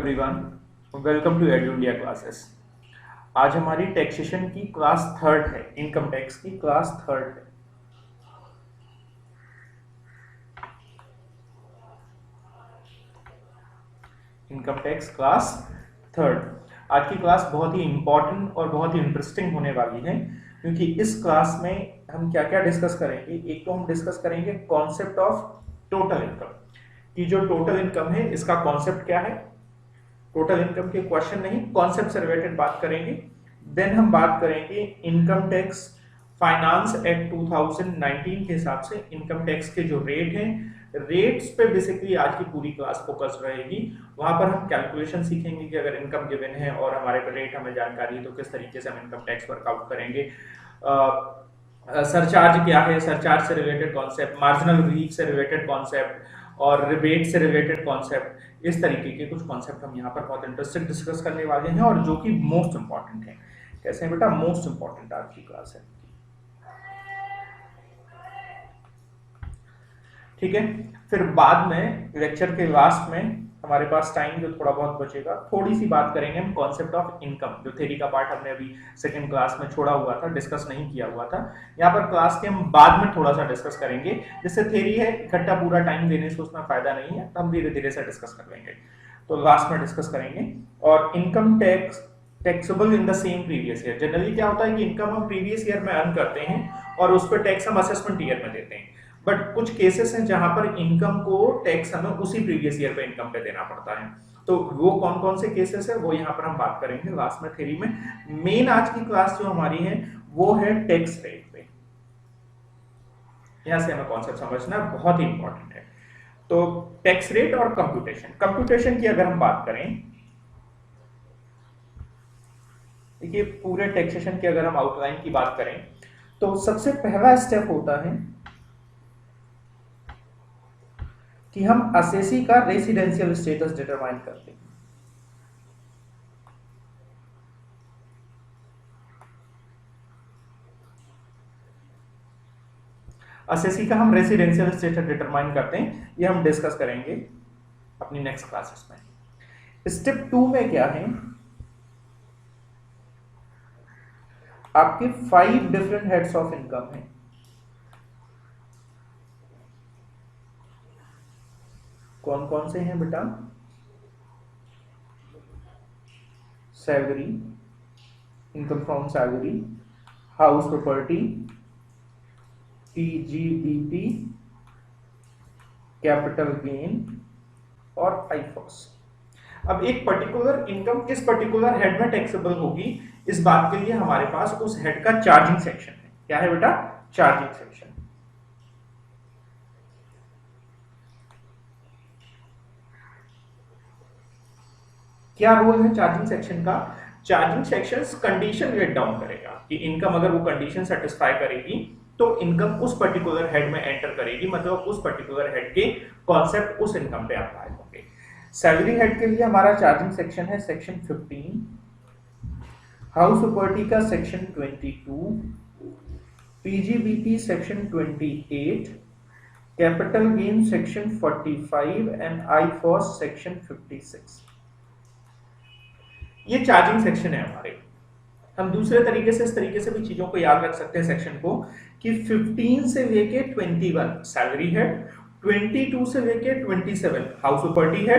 Everyone, welcome to Edu India classes. आज हमारी taxation की क्लास थर्ड है, इनकम टैक्स की क्लास थर्ड है। Income tax class third. आज की क्लास बहुत ही इंपॉर्टेंट और बहुत ही इंटरेस्टिंग होने वाली है, क्योंकि इस क्लास में हम क्या क्या डिस्कस करेंगे। एक तो हम डिस्कस करेंगे कॉन्सेप्ट ऑफ टोटल इनकम, कि जो टोटल इनकम है इसका कॉन्सेप्ट क्या है। टोटल इनकम के क्वेश्चन नहीं, कॉन्सेप्ट से रिलेटेड बात करेंगे। देन हम बात करेंगे इनकम टैक्स फाइनेंस एक्ट 2019 के हिसाब से इनकम टैक्स के जो रेट हैं, रेट्स पे बेसिकली आज की पूरी क्लास फोकस रहेगी। वहां पर हम कैलकुलेशन सीखेंगे कि अगर इनकम गिवन है और हमारे पे रेट हमें जानकारी है तो किस तरीके से हम इनकम टैक्स वर्कआउट करेंगे। सरचार्ज क्या है, सरचार्ज से रिलेटेड कॉन्सेप्ट, मार्जिनल रिलीफ से रिलेटेड कॉन्सेप्ट और रिबेट से रिलेटेड कॉन्सेप्ट, इस तरीके के कुछ कॉन्सेप्ट हम यहाँ पर बहुत इंटरेस्टिंग डिस्कस करने वाले हैं और जो कि मोस्ट इंपॉर्टेंट है। कैसे हैं बेटा? मोस्ट इंपॉर्टेंट आज की क्लास है, ठीक है। फिर बाद में लेक्चर के लास्ट में हमारे पास टाइम जो थोड़ा बहुत बचेगा, थोड़ी सी बात करेंगे हम कॉन्सेप्ट ऑफ इनकम। जो थ्योरी का पार्ट हमने अभी सेकंड क्लास में छोड़ा हुआ था, डिस्कस नहीं किया हुआ था, यहाँ पर क्लास के हम बाद में थोड़ा सा डिस्कस करेंगे। जिससे थ्योरी है, इकट्ठा पूरा टाइम देने से उसमें फायदा नहीं है, तो हम धीरे धीरे से डिस्कस कर लेंगे। तो लास्ट में डिस्कस करेंगे। और income tax taxable in the same previous year. Generally क्या होता है कि इनकम हम प्रीवियस ईयर में अर्न करते हैं और उस पर टैक्स हम असेसमेंट ईयर में देते हैं। बट कुछ केसेस हैं जहां पर इनकम को टैक्स हमें उसी प्रीवियस ईयर पे इनकम पे देना पड़ता है। तो वो कौन कौन से केसेस है वो यहाँ पर हम बात करेंगे लास्ट में थ्योरी में। मेन आज की क्लास जो हमारी है वो है टैक्स रेट पे। यहां से हमें कॉन्सेप्ट समझना बहुत ही इंपॉर्टेंट है। तो टैक्स रेट और कंप्यूटेशन की अगर हम बात करें, देखिए पूरे टैक्सेशन की अगर हम आउटलाइन की बात करें तो सबसे पहला स्टेप होता है कि हम असेसी का रेसिडेंशियल स्टेटस डिटरमाइन करते हैं। असेसी का हम रेसिडेंशियल स्टेटस डिटरमाइन करते हैं, ये हम डिस्कस करेंगे अपनी नेक्स्ट क्लासेस में। स्टेप 2 में क्या है, आपके 5 डिफरेंट हेड्स ऑफ इनकम है। कौन कौन से हैं बेटा? Salary, income from salary, house property, PGBP, capital gain और आईफॉस। अब एक पर्टिकुलर इनकम किस पर्टिकुलर हेड में टैक्सेबल होगी, इस बात के लिए हमारे पास उस हेड का चार्जिंग सेक्शन है। क्या है बेटा? Charging section. क्या रोल है चार्जिंग सेक्शन का? Charging section condition let down करेगा कि इनकम अगर वो कंडीशन सेटिस्फाई करेगी तो इनकम उस पर्टिकुलर हेड में एंटर करेगी, मतलब उस पर्टिकुलर हेड के कॉन्सेप्ट उस इनकम पे अप्लाई होंगे। सैलरी हेड के लिए हमारा चार्जिंग सेक्शन है सेक्शन 15, हाउस प्रॉपर्टी का section 22, PGBP section 28, capital gain section 45 and IFOS section 56। ये चार्जिंग सेक्शन है हमारे। हम दूसरे तरीके से इस तरीके से भी चीजों को याद रख सकते हैं सेक्शन को, कि 15 से लेके 21 सैलरी है, 22 से लेके 27 हाउस प्रॉपर्टी है,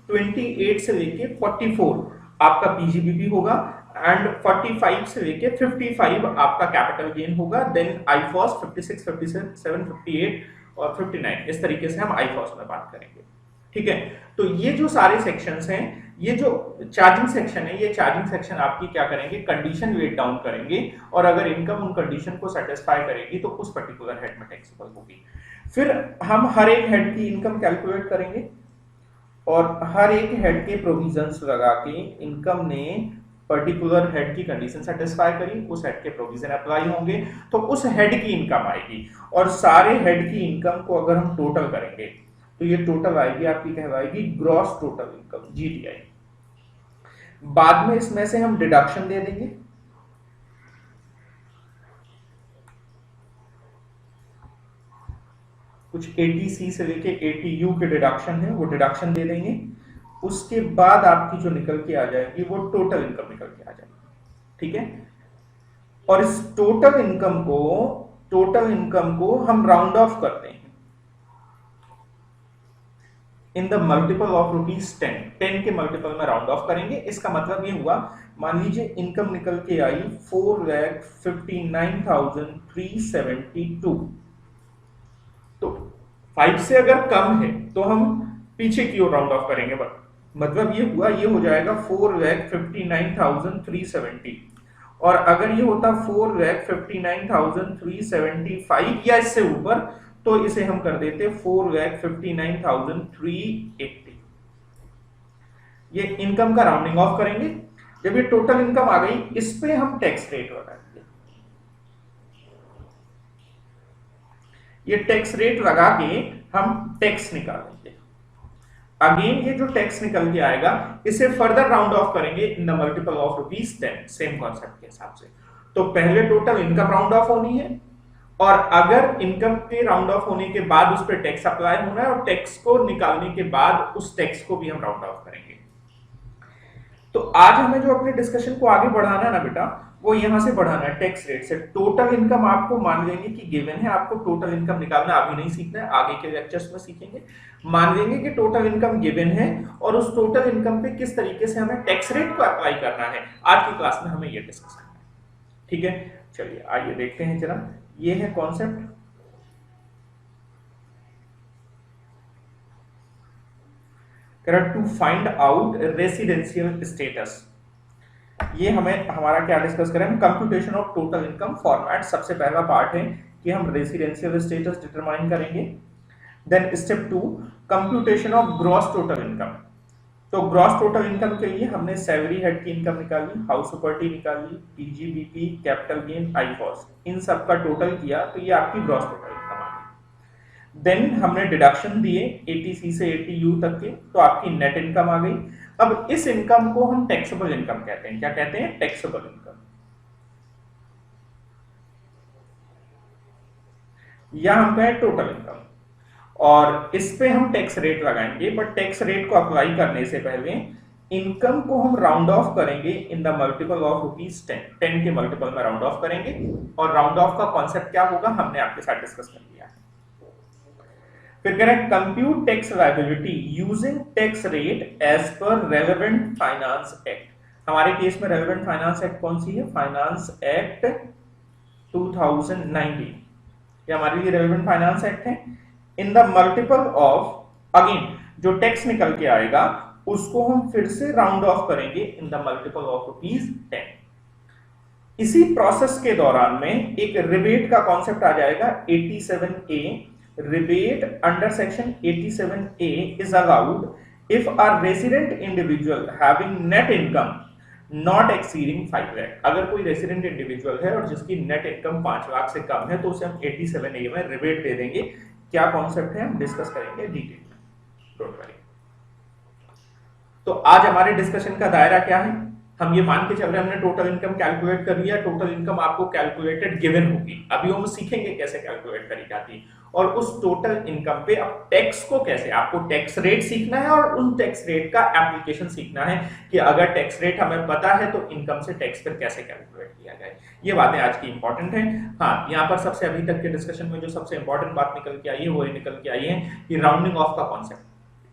28 से लेके 44 आपका पीजीबीपी होगा एंड 45 से लेके 55 आपका कैपिटल गेन होगा। देन आईफॉस 56, 57, 58 और 59, इस तरीके से हम आईफॉस में बात करेंगे, ठीक है। तो ये जो सारे सेक्शंस हैं, ये जो चार्जिंग सेक्शन है, ये चार्जिंग सेक्शन आपकी क्या करेंगे, कंडीशन वेट डाउन करेंगे और अगर इनकम उन कंडीशन को सेटिस्फाई करेगी तो उस पर्टिकुलर हेड में टैक्सेबल होगी। फिर हम हर एक हेड की इनकम कैलकुलेट करेंगे और हर एक हेड के प्रोविजंस लगा के इनकम ने पर्टिकुलर हेड की कंडीशन सेटिस्फाई करी, उस हेड के प्रोविजन अप्लाई होंगे तो उस हेड की इनकम आएगी। और सारे हेड की इनकम को अगर हम टोटल करेंगे तो ये टोटल आएगी आपकी, कहलाएगी ग्रॉस टोटल इनकम, जीटीआई। बाद में इसमें से हम डिडक्शन दे देंगे, कुछ एटीसी से लेके एटीयू के डिडक्शन है, वो डिडक्शन दे देंगे। उसके बाद आपकी जो निकल के आ जाएगी वो टोटल इनकम निकल के आ जाएगी, ठीक है। और इस टोटल इनकम को हम राउंड ऑफ करते हैं इन द मल्टीपल ऑफ ₹10, 10 के मल्टीपल में राउंड ऑफ करेंगे। इसका मतलब ये हुआ, मान लीजिए इनकम निकल के आई 4,59,372, तो 5 से अगर कम है तो हम पीछे की ओर राउंड ऑफ करेंगे, मतलब ये हुआ, ये हो जाएगा 4,59,370। और अगर ये होता 4,59,375 या इससे ऊपर, तो इसे हम कर देते 4,59,380। ये इनकम का राउंडिंग ऑफ करेंगे। जब ये टोटल इनकम आ गई, इस पे हम टैक्स रेट लगाएंगे। ये टैक्स रेट लगा के हम टैक्स निकालेंगे। अगेन ये जो टैक्स निकल के आएगा, इसे फर्दर राउंड ऑफ करेंगे in the multiple of ₹10, same concept के हिसाब से। तो पहले टोटल इनकम राउंड ऑफ होनी है, और अगर इनकम के राउंड ऑफ होने के बाद उस पर टैक्स अप्लाई होना है, और टैक्स को निकालने के बाद उस टैक्स को भी हम राउंड ऑफ करेंगे। तो आज हमें जो अपने डिस्कशन को आगे बढ़ाना है ना बेटा, वो यहां से बढ़ाना है टैक्स रेट से। टोटल इनकम आपको मान लेंगे कि गिवन है, आपको टोटल इनकम निकालना अभी नहीं सीखना है, आगे के लेक्चर्स में सीखेंगे। मान लेंगे कि टोटल इनकम गिवन है, और उस टोटल इनकम पे किस तरीके से हमें टैक्स रेट को अप्लाई करना है, आज की क्लास में हमें ये डिस्कस करना है, ठीक है। चलिए आइए देखते हैं जरा, ये है concept. To find out residential status, ये हमें हमारा क्या डिस्कस करें हम, computation of total income format. सबसे पहला पार्ट है कि हम रेसिडेंशियल स्टेटस डिटरमाइन करेंगे। Then step 2, computation of gross total income. तो ग्रॉस टोटल इनकम के लिए हमने सैलरी हेड की इनकम निकाली, हाउस प्रॉपर्टी निकाली, पीजीबीपी, कैपिटल गेन, आईफॉस, इन सब का टोटल किया, तो ये आपकी ग्रॉस टोटल इनकम आ गई। देन हमने डिडक्शन दिए 80C से 80U तक के, तो आपकी नेट इनकम आ गई। अब इस इनकम को हम टैक्सेबल इनकम कहते हैं। क्या कहते हैं? टैक्सेबल इनकम, या हम कहें टोटल इनकम। और इस पे हम टैक्स रेट लगाएंगे, बट टैक्स रेट को अप्लाई करने से पहले इनकम को हम राउंड ऑफ करेंगे इन द मल्टीपल ऑफ ₹10, 10 के मल्टीपल में राउंड ऑफ करेंगे। और राउंड ऑफ का कॉन्सेप्ट क्या होगा, हमने आपके साथ डिस्कस कर लिया है। फिर कह रहे हैं compute tax liability using tax rate as per relevant finance act. हमारे केस में रेलेवेंट फाइनेंस एक्ट कौन सी है? फाइनेंस एक्ट 2019, ये हमारे लिए रेलेवेंट फाइनेंस एक्ट है। In the multiple of, again जो टैक्स निकल के आएगा उसको हम फिर से राउंड ऑफ करेंगे इन द मल्टीपल ऑफ ₹10। इसी प्रोसेस के दौरान में एक रिबेट का कॉन्सेप्ट आ जाएगा 87A। rebate under section 87A is allowed if a resident individual having net income not exceeding 5 lakh। अगर कोई रेसिडेंट इंडिविजुअल है और जिसकी नेट इनकम 5 लाख से कम है, तो उसे हम 87A में रिबेट दे देंगे। क्या कॉन्सेप्ट है हम डिस्कस करेंगे डिटेल में, डोंट वरी। तो आज हमारे डिस्कशन का दायरा क्या है, हम ये मान के चल रहे हैं हमने टोटल इनकम कैलकुलेट कर लिया। टोटल इनकम आपको कैलकुलेटेड गिवन होगी, अभी हम सीखेंगे कैसे कैलकुलेट करी जाती है। और उस टोटल इनकम पे अब टैक्स को कैसे, आपको टैक्स रेट सीखना है और उन टैक्स रेट का एप्लीकेशन सीखना है कि अगर टैक्स रेट हमें पता है तो इनकम से टैक्स फिर कैसे कैलकुलेट किया जाए। ये बातें आज की इंपॉर्टेंट है। हाँ, यहाँ पर सबसे अभी तक के डिस्कशन में जो सबसे इंपॉर्टेंट बात निकल के आई है वो निकल के आई है कि राउंडिंग ऑफ का कॉन्सेप्ट।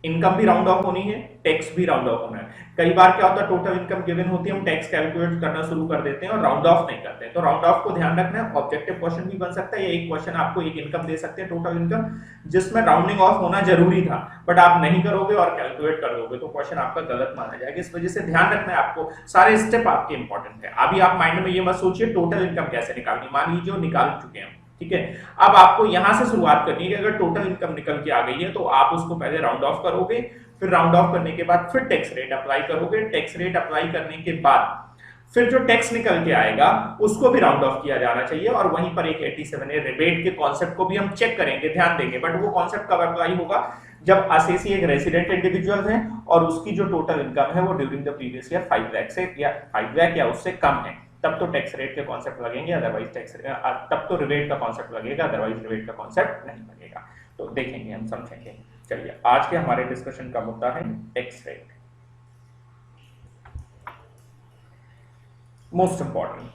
इनकम भी राउंड ऑफ होनी है, टैक्स भी राउंड ऑफ होना है। कई बार क्या होता है, टोटल इनकम गिवन होती है, हम टैक्स कैलकुलेट करना शुरू कर देते हैं और राउंड ऑफ नहीं करते हैं। तो राउंड ऑफ को ध्यान रखना है। ऑब्जेक्टिव क्वेश्चन भी बन सकता है, या एक क्वेश्चन आपको एक इनकम दे सकते हैं टोटल इनकम जिसमें राउंडिंग ऑफ होना जरूरी था, बट आप नहीं करोगे और कैलकुलेट कर दोगे तो क्वेश्चन आपका गलत माना जाएगा। इस वजह से ध्यान रखना है आपको, सारे स्टेप आपके इंपॉर्टेंट है। अभी आप माइंड में ये मत सोचिए टोटल इनकम कैसे निकालनी, मान लीजिए निकाल चुके हैं, ठीक है। अब आपको यहां से शुरुआत करनी है कि अगर टोटल इनकम निकल के आ गई है तो आप उसको पहले राउंड ऑफ करोगे, फिर राउंड ऑफ करने के बाद फिर टैक्स रेट अप्लाई करोगे। टैक्स रेट अप्लाई करने के बाद फिर जो टैक्स निकल के आएगा उसको भी राउंड ऑफ किया जाना चाहिए। और वहीं पर एक 87A रिबेट के कॉन्सेप्ट को भी हम चेक करेंगे, ध्यान देंगे। बट वो कॉन्सेप्ट कब अप्लाई होगा, जब असेसी एक रेसिडेंट इंडिविजुअल है और उसकी जो टोटल इनकम है वो during the previous year 5 lakh से या 5 लाख या उससे कम है, तब तो टैक्स रेट के कॉन्सेप्ट लगेंगे, अदरवाइज टैक्स तब तो रिबेट का कॉन्सेप्ट लगेगा, अदरवाइज रिबेट का कॉन्सेप्ट नहीं लगेगा। तो देखेंगे, हम समझेंगे। चलिए, आज के हमारे डिस्कशन का मुद्दा है टैक्स रेट। Most important.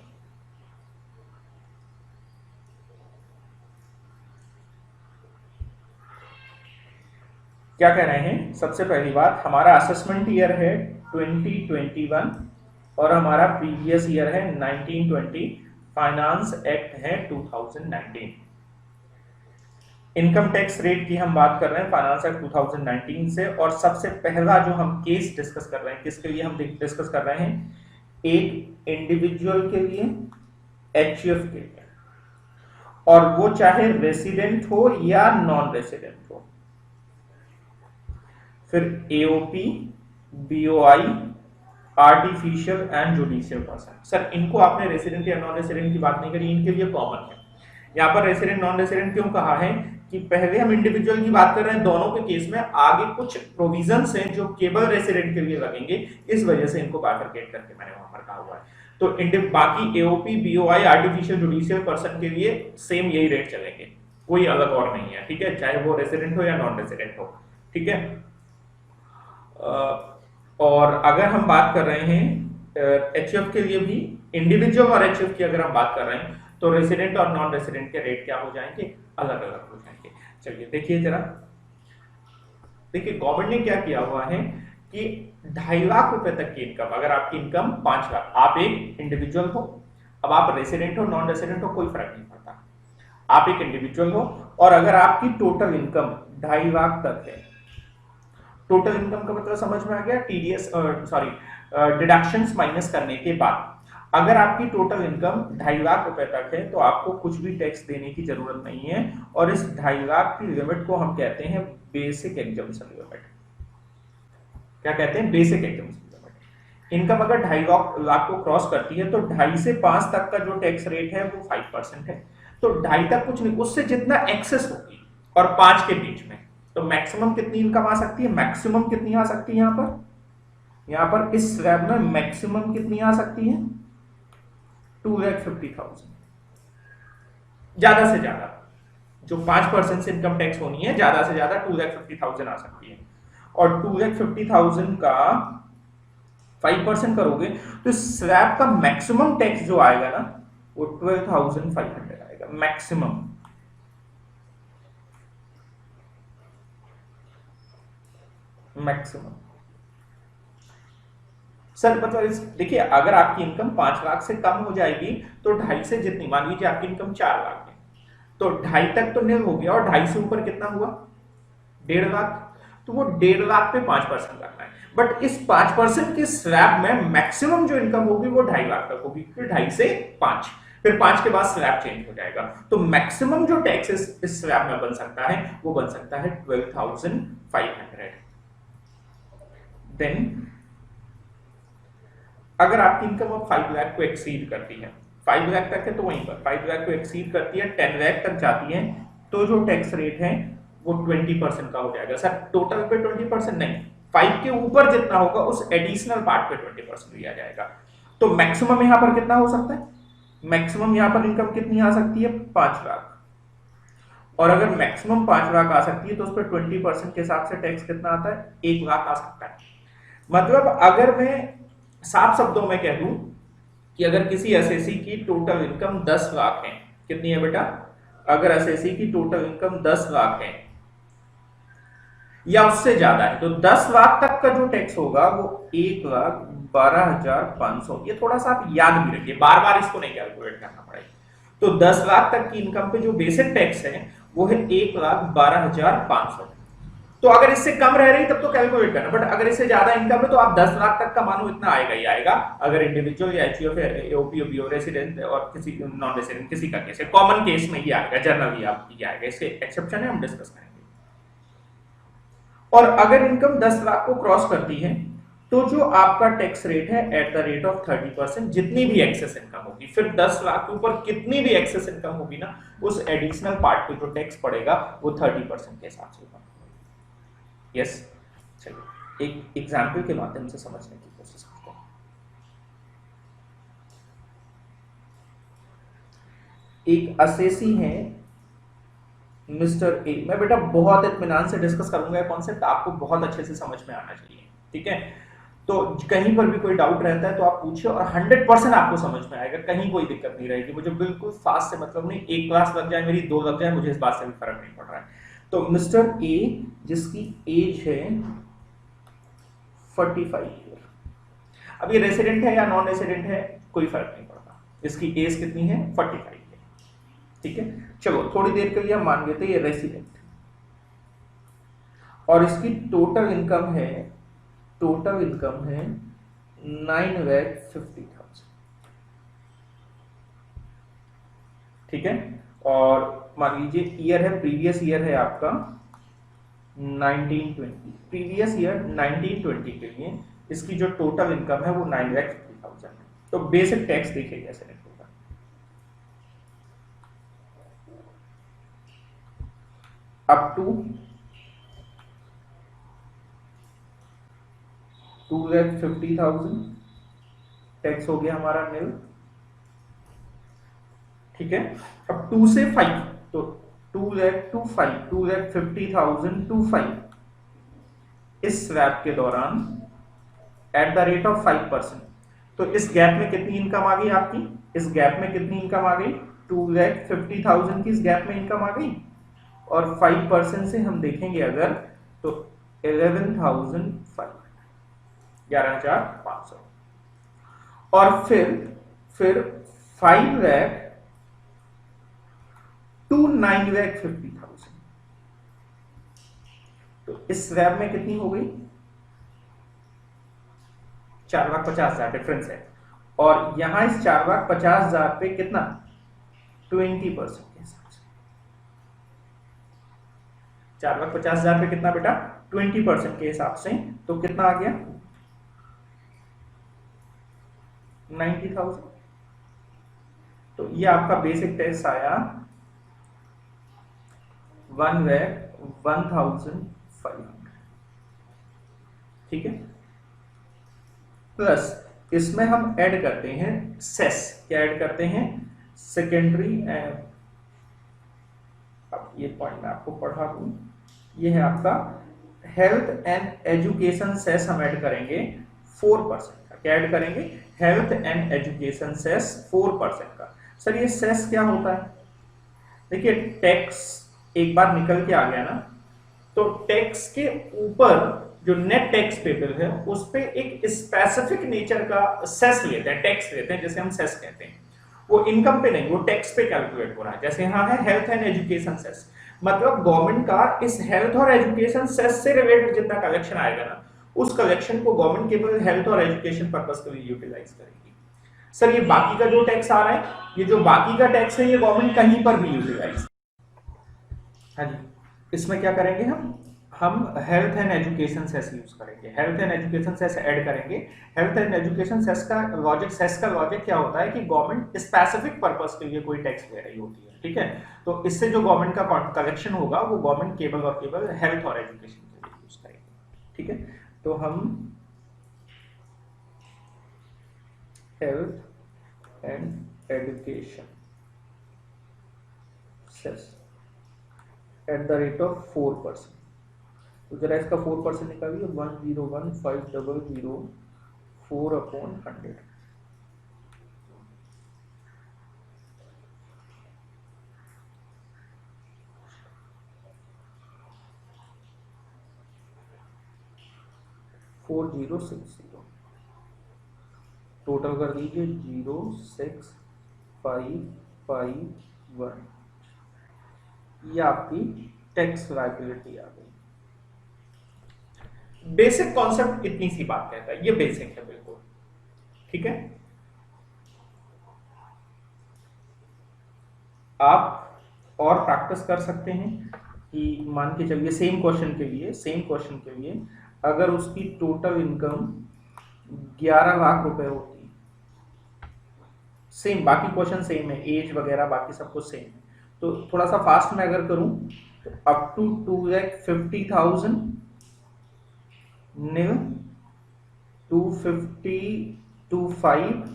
क्या कह रहे हैं? सबसे पहली बात, हमारा असेसमेंट ईयर है 2021 और हमारा प्रीवियस ईयर है 1920, फाइनेंस एक्ट है 2019। इनकम टैक्स रेट की हम बात कर रहे हैं फाइनेंस एक्ट 2019 से, और सबसे पहला जो हम केस डिस्कस कर रहे हैं, किसके लिए हम डिस्कस कर रहे हैं? एक इंडिविजुअल के लिए, एचयूएफ के लिए, और वो चाहे रेसिडेंट हो या नॉन रेसिडेंट हो। फिर AOP, BOI, artificial and judicial person. Sir इनको आपने रेसिडेंट या नॉन रेसिडेंट की बात नहीं करी, इनके लिए कॉमन है। यहाँ पर रेसिडेंट नॉन रेसिडेंट क्यों कहा है कि पहले हम इंडिविजुअल की बात कर रहे हैं, दोनों के केस में आगे कुछ प्रोविजंस हैं जो केवल रेसिडेंट के लिए लगेंगे, इस वजह से इनको बाइफरकेट करके मैंने वहां पर कहा हुआ है। तो बाकी AOP, BOI, artificial judicial person के लिए सेम यही रेट चलेंगे, कोई अलग और नहीं है, ठीक है, चाहे वो रेसिडेंट हो या नॉन रेसिडेंट हो, ठीक है। और अगर हम बात कर रहे हैं एचएफ के लिए भी, इंडिविजुअल और एचएफ की अगर हम बात कर रहे हैं, तो रेसिडेंट और नॉन रेसिडेंट के रेट क्या हो जाएंगे? अलग अलग हो जाएंगे। चलिए देखिए जरा, देखिए गवर्नमेंट ने क्या किया हुआ है कि 2.5 लाख रुपए तक की इनकम, अगर आपकी इनकम 5 लाख, आप एक इंडिविजुअल हो, अब आप रेसिडेंट हो नॉन रेसिडेंट हो कोई फर्क नहीं पड़ता, आप एक इंडिविजुअल हो, और अगर आपकी टोटल इनकम 2.5 लाख तक है, टोटल इनकम का मतलब समझ में आ गया, टीडीएस सॉरी डिडक्शंस माइनस करने के बाद अगर आपकी टोटल इनकम 2.5 लाख रुपए तक है तो आपको कुछ भी टैक्स देने की जरूरत नहीं है, और इस 2.5 लाख की लिमिट को हम कहते हैं बेसिक एग्जम्पशन लिमिट। क्या कहते हैं? Basic exemption limit. इनकम अगर 2.5 लाख को क्रॉस करती है तो 2.5 से 5 तक का जो टैक्स रेट है वो 5% है, तो 2.5 तक कुछ नहीं, उससे जितना एक्सेस होगी और 5 के बीच में, तो मैक्सिमम कितनी इनकम आ सकती है? मैक्सिमम कितनी आ सकती है यहाँ पर इस स्लैब में मैक्सिमम कितनी आ सकती है? 2,50,000। ज्यादा से ज्यादा जो 5% से इनकम टैक्स होनी है, ज्यादा से ज्यादा 2,50,000 आ सकती है, और 2,50,000 का 5% करोगे तो स्लैब का मैक्सिमम टैक्स जो आएगा ना वो 12,500 आएगा मैक्सिमम। मैक्सिमम सर मतलब देखिए, अगर आपकी इनकम 5 लाख से कम हो जाएगी तो 2.5 से जितनी, मान लीजिए आपकी इनकम 4 लाख है, तो 2.5 तक तो निल हो गया, और 2.5 से ऊपर कितना हुआ? 1.5 लाख, तो वो 1.5 लाख पे 5% लगना है। बट इस 5% के स्लैब में मैक्सिमम जो इनकम होगी वो 2.5 लाख तक होगी, फिर 2.5 से 5, फिर 5 के बाद स्लैब चेंज हो जाएगा, तो मैक्सिमम जो टैक्स इस स्लैब में बन सकता है वो बन सकता है 12,500। देन अगर आपकी इनकम अब 5 लाख को एक्सीड करती है, 5 लाख तक है तो वहीं पर 5 लाख को एक्सीड करती है, 10 लाख तक जाती है, तो जो टैक्स रेट है वो 20% का हो जाएगा। सर टोटल पे 20% नहीं, 5 के ऊपर जितना होगा उस एडिशनल पार्ट पे 20% लिया जाएगा। तो मैक्सिमम यहाँ पर कितना हो सकता है? मैक्सिमम यहाँ पर इनकम कितनी आ सकती है? 5 लाख, और अगर मैक्सिमम 5 लाख आ सकती है तो उस पर 20% के हिसाब से टैक्स कितना आता है? 1 लाख आ सकता है। मतलब अगर मैं साफ शब्दों में कह दूं कि अगर किसी एसएससी की टोटल इनकम 10 लाख है, कितनी है बेटा? अगर एसएससी की टोटल इनकम 10 लाख है या उससे ज्यादा है, तो 10 लाख तक का जो टैक्स होगा वो 1,12,500। ये थोड़ा सा आप याद भी रखिए, बार बार इसको नहीं कैलकुलेट करना पड़ेगा। तो 10 लाख तक की इनकम पे जो बेसिक टैक्स है वो है 1,12,500। तो अगर इससे कम रह रही तब तो कैलकुलेट करना, बट अगर इससे ज्यादा इनकम है तो आप 10 लाख तक का मानो इतना आएगा ही आएगा, अगर इंडिविजुअल या एचयूएफ एओपी बीओ रेसिडेंट और किसी नॉन रेसिडेंट किसी का केस है, कॉमन केस में ही आएगा, जनरली आप ये आएगा, इसके एक्सेप्शन है हम डिस्कस करेंगे। और अगर इनकम 10 लाख को क्रॉस करती है तो जो आपका टैक्स रेट है एट द रेट ऑफ 30%, जितनी भी एक्सेस इनकम होगी, फिर 10 लाख के ऊपर कितनी भी एक्सेस इनकम होगी ना, उस एडिशनल पार्ट पे जो टैक्स पड़ेगा वो 30% के हिसाब से होगा। यस, चलिए एक एग्जाम्पल के माध्यम से समझने की कोशिश करते हैं। एक असेसी है मिस्टर ए, मैं बेटा बहुत इत्मीनान से डिस्कस करूंगा कॉन्सेप्ट, आपको बहुत अच्छे से समझ में आना चाहिए, ठीक है। तो कहीं पर भी कोई डाउट रहता है तो आप पूछिए और 100% आपको समझ में आएगा, कहीं कोई दिक्कत नहीं रहेगी। मुझे बिल्कुल फास्ट से मतलब नहीं, एक क्लास लग जाए मेरी, 2 लग जाए, मुझे इस बात से भी फर्क नहीं पड़ रहा है। तो मिस्टर ए जिसकी एज है 45 ईयर, अब ये रेसिडेंट है या नॉन रेसिडेंट है कोई फर्क नहीं पड़ता, इसकी एज कितनी है 45 है, ठीक है। चलो थोड़ी देर के लिए हम मान लेते ये रेसिडेंट, और इसकी टोटल इनकम है 9,50,000, ठीक है। और मान लीजिए ईयर है, प्रीवियस ईयर है आपका 1920, प्रीवियस ईयर 1920 के लिए इसकी जो टोटल इनकम है वो 9,50,000 है। तो बेसिक टैक्स देखिए कैसे निकलेगा, अप टू 2,50,000 टैक्स हो गया हमारा नील, ठीक है। अब 2 से 5, तो 2 लाख टू 5, 2,50,000 टू 5, इस स्वैप के दौरान एट द रेट ऑफ 5%, तो इस गैप में कितनी इनकम आ गई आपकी, इस गैप में कितनी इनकम आ गई, 2,50,000 की इस गैप में इनकम आ गई, और 5% से हम देखेंगे अगर तो 11,500, 11,500, और फिर 5 लाख टू 9,50,000, तो इस स्वैप में कितनी हो गई 4,50,000 डिफरेंस है, और यहां इस 4,50,000 पे कितना 20% के हिसाब से, 4,50,000 पे कितना बेटा 20% के हिसाब से, तो कितना आ गया 90,000। तो ये आपका बेसिक टैक्स आया 1,01,500, ठीक है। प्लस इसमें हम ऐड करते हैं सेस, क्या ऐड करते हैं सेकेंडरी, अब ये पॉइंट मैं आपको पढ़ा दूं, ये है आपका हेल्थ एंड एजुकेशन सेस, हम ऐड करेंगे 4% का, क्या ऐड करेंगे हेल्थ एंड एजुकेशन सेस 4% का। सर ये सेस क्या होता है, देखिए टैक्स एक बार निकल के आ गया ना, तो टैक्स के ऊपर जो नेट टैक्स पेबल है उस पे एक स्पेसिफिक नेचर का सेस लेते हैं, टैक्स लेते हैं, जैसे हम सेस कहते हैं, वो इनकम पे नहीं, वो टैक्स पे कैलकुलेट हो रहा है। जैसे यहाँ है हेल्थ एंड एजुकेशन सेस, मतलब गवर्नमेंट का इस हेल्थ और एजुकेशन सेस से रिलेटेड जितना कलेक्शन आएगा ना, उस कलेक्शन को गवर्नमेंट केवल हेल्थ और एजुकेशन पर्पस के लिए यूटिलाइज करेगी। सर ये बाकी का जो टैक्स आ रहा है, ये जो बाकी का टैक्स है, ये गवर्नमेंट कहीं पर भी यूटिलाइज, हाँ जी, इसमें क्या करेंगे हम health and education cess use करेंगे, health and education cess add करेंगे। हेल्थ एंड एजुकेशन सेस का लॉजिक क्या होता है कि गवर्नमेंट स्पेसिफिक पर्पस के लिए कोई टैक्स ले रही होती है, ठीक है। तो इससे जो गवर्नमेंट का कलेक्शन होगा वो गवर्नमेंट केवल और केवल हेल्थ और एजुकेशन के लिए यूज करेगी, ठीक है। तो हम health and education cess at the rate of 4%, तो जरा इसका 4% निकालिए, 101,500 4/100, टोटल कर दीजिए 06551, ये आपकी टैक्स लायबिलिटी आ गई। बेसिक कॉन्सेप्ट इतनी सी बात कहता है, ये बेसिक है बिल्कुल, ठीक है। आप और प्रैक्टिस कर सकते हैं कि मान के चलिए सेम क्वेश्चन के लिए अगर उसकी टोटल इनकम 11 लाख रुपए होती, सेम बाकी क्वेश्चन सेम है, एज वगैरह बाकी सब कुछ सेम है, तो थोड़ा सा फास्ट में अगर करूं तो up to 2,50,000 nil 250 to 5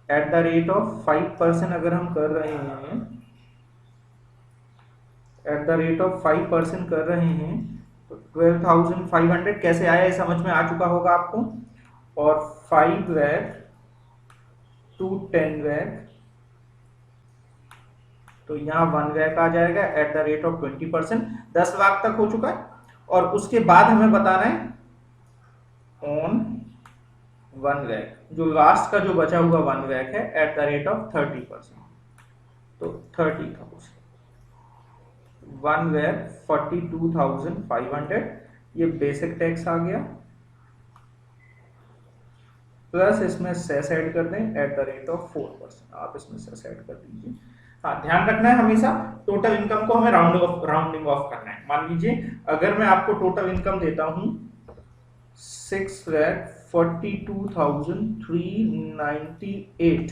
at the rate of 5% अगर हम कर रहे हैं, एट द रेट ऑफ 5% कर रहे हैं, तो 12,500 कैसे आया ये समझ में आ चुका होगा आपको। और 5 वैक टू 10 वैक, तो यहाँ 1 वैक आ जाएगा eight the rate of 20%। 10 lakh तक हो चुका है। और उसके बाद हमें बताना है ऑन 1 वैक, जो लास्ट का जो बचा हुआ 1 वैक है एट द रेट ऑफ 30%, तो 30,000। 1 वैक 42,500, ये बेसिक टैक्स आ गया, प्लस इसमें सेस ऐड कर दें एट द रेट ऑफ 4%। आप इसमें सेस ऐड कर दीजिए। हाँ, ध्यान रखना है हमेशा टोटल इनकम को हमें राउंडिंग ऑफ करना है। मान लीजिए अगर मैं आपको टोटल इनकम देता हूं 6,42,398,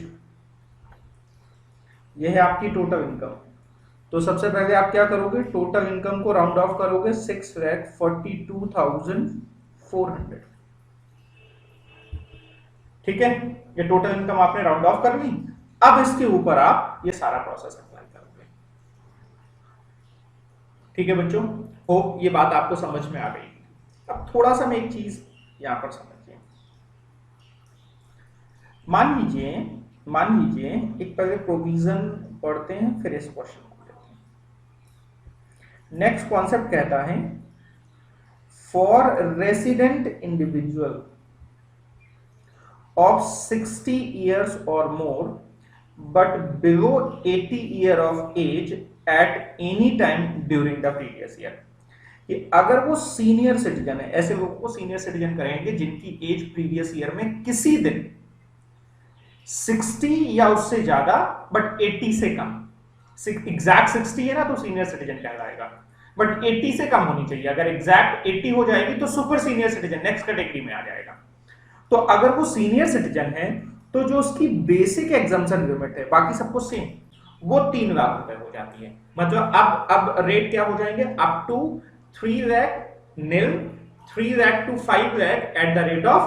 यह है आपकी टोटल इनकम। तो सबसे पहले आप क्या करोगे, टोटल इनकम को राउंड ऑफ करोगे 6,42,400। ठीक है, ये टोटल इनकम आपने राउंड ऑफ कर ली। अब इसके ऊपर आप ये सारा प्रोसेस अप्लाई करोगे। ठीक है बच्चों, होप ये बात आपको समझ में आ गई। अब थोड़ा सा मैं एक चीज यहां पर समझिए। मान लीजिए एक पहले प्रोविजन पढ़ते हैं, फिर इस क्वेश्चन को लेते हैं। नेक्स्ट कॉन्सेप्ट कहता है for resident individual of 60 years or more but below 80 year of age at any time during the previous year। कि अगर वो सीनियर सिटीजन है, ऐसे लोगों को सीनियर सिटीजन करेंगे जिनकी एज प्रीवियस ईयर में किसी दिन 60 या उससे ज्यादा बट 80 से कम, एग्जैक्ट 60 है ना तो सीनियर सिटीजन कहलाएगा, बट 80 से कम होनी चाहिए। अगर एग्जैक्ट 80 हो जाएगी तो super senior citizen next category में आ जाएगा। तो अगर वो सीनियर सिटीजन है तो जो उसकी बेसिक एग्जम्पशन लिमिट है बाकी सबको सेम, वो 3 लाख रुपए हो जाती है। मतलब अब रेट क्या हो जाएंगे, up to 3 lakh nil, 3 lakh to 5 lakh at the rate of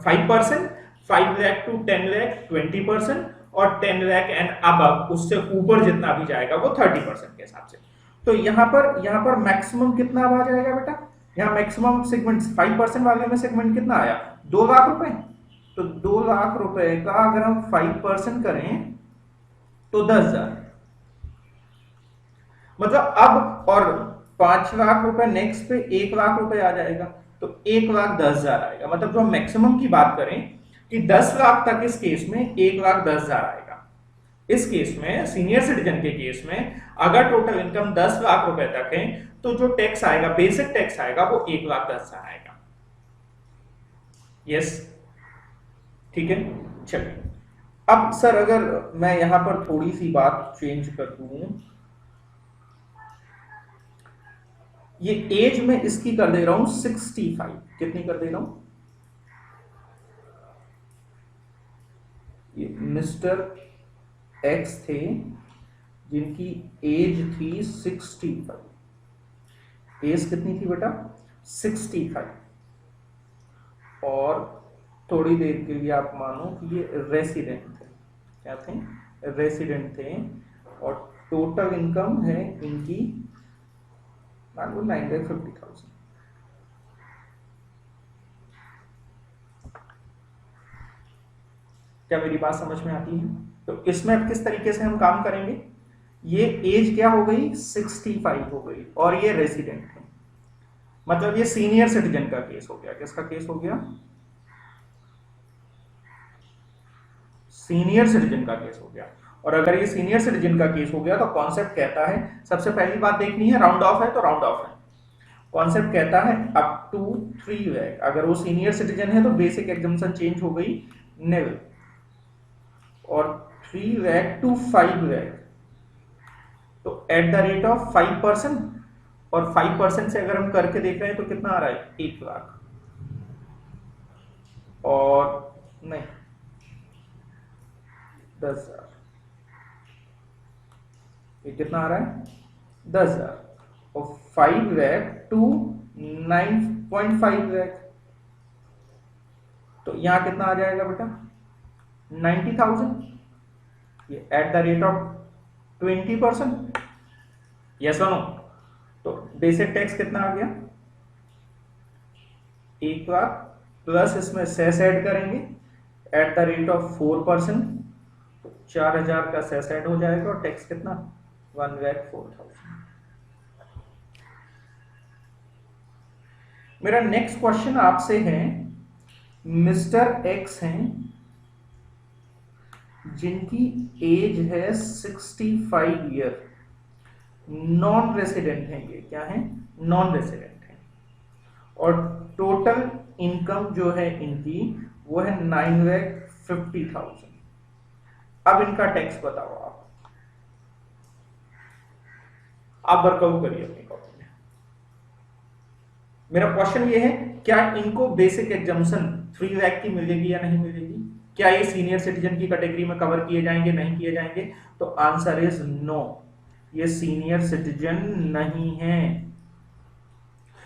5%, 5 lakh to 10 lakh 20%, और 10 लाख एंड अब उससे ऊपर जितना भी जाएगा वो 30% के हिसाब से। तो यहाँ पर मैक्सिमम कितना आ जाएगा बेटा, यहाँ मैक्सिमम सेगमेंट 5% वाले में सेगमेंट कितना आया, 2 लाख रुपए। तो 2 लाख रुपए का अगर हम 5% करें तो 10,000, मतलब अब और 5 लाख रुपए नेक्स्ट पे 1 लाख रुपए आ जाएगा, तो 1,10,000 आएगा। मतलब जो हम मैक्सिमम की बात करें कि 10 लाख तक इस केस में 1,10,000 आएगा। इस केस में सीनियर सिटीजन के केस में अगर टोटल इनकम 10 लाख रुपए तक है तो जो टैक्स आएगा, बेसिक टैक्स आएगा, वो 1,10,000 आएगा। यस, ठीक है। चलिए अब सर अगर मैं यहां पर थोड़ी सी बात चेंज कर दूं, ये एज में इसकी कर दे रहा हूं 65, कितनी कर दे रहा हूं, ये मिस्टर एक्स थे जिनकी एज थी 65, एज कितनी थी बेटा 65, और थोड़ी देर के लिए आप मानो कि ये रेसिडेंट थे, क्या थे, रेसिडेंट थे, और टोटल इनकम है इनकी मान लो 9,50,000। क्या मेरी बात समझ में आती है? तो इसमें अब किस तरीके से हम काम करेंगे, ये एज क्या हो गई 65 हो गई, और ये रेसिडेंट है, मतलब ये सीनियर सिटीजन का केस हो गया। किसका केस हो गया, सीनियर सिटीजन का केस हो गया। और अगर ये सीनियर सिटीजन का केस हो गया तो कॉन्सेप्ट कहता है, सबसे पहली बात देखनी है, राउंड ऑफ है तो राउंड ऑफ है। कॉन्सेप्ट कहता है अप टू 3 लाख, अगर वो सीनियर सिटीजन है तो बेसिक एग्जम्पशन चेंज हो गई निल, और 3 लाख टू 5 लाख तो एट द रेट ऑफ 5%, और 5% से अगर हम करके देख रहे हैं तो कितना आ रहा है 1 लाख, और नहीं 10,000, ये कितना आ रहा है 10,000, और 5 लाख टू 9.5 लाख, तो यहां कितना आ जाएगा बेटा 90,000, ये eight the rate of 20%। Yes और नो, तो बेसिक टैक्स कितना आ गया 1 लाख प्लस इसमें सेस ऐड करेंगे एट द रेट ऑफ 4%, तो 4000 का सेस ऐड हो जाएगा और टैक्स कितना 1,04,000। मेरा नेक्स्ट क्वेश्चन आपसे है, मिस्टर एक्स हैं जिनकी एज है 65 ईयर, नॉन रेसिडेंट हैं, ये क्या है नॉन रेसिडेंट हैं, और टोटल इनकम जो है इनकी वो है 9,50,000। अब इनका टैक्स बताओ आप वर्कआउट करिए अपनी कॉपी में। मेरा क्वेश्चन ये है, क्या इनको बेसिक एग्जम्पशन 3 लाख की मिलेगी या नहीं मिलेगी? क्या ये सीनियर सिटीजन की कैटेगरी में कवर किए जाएंगे नहीं किए जाएंगे? तो आंसर इज नो, ये सीनियर सिटीजन नहीं है।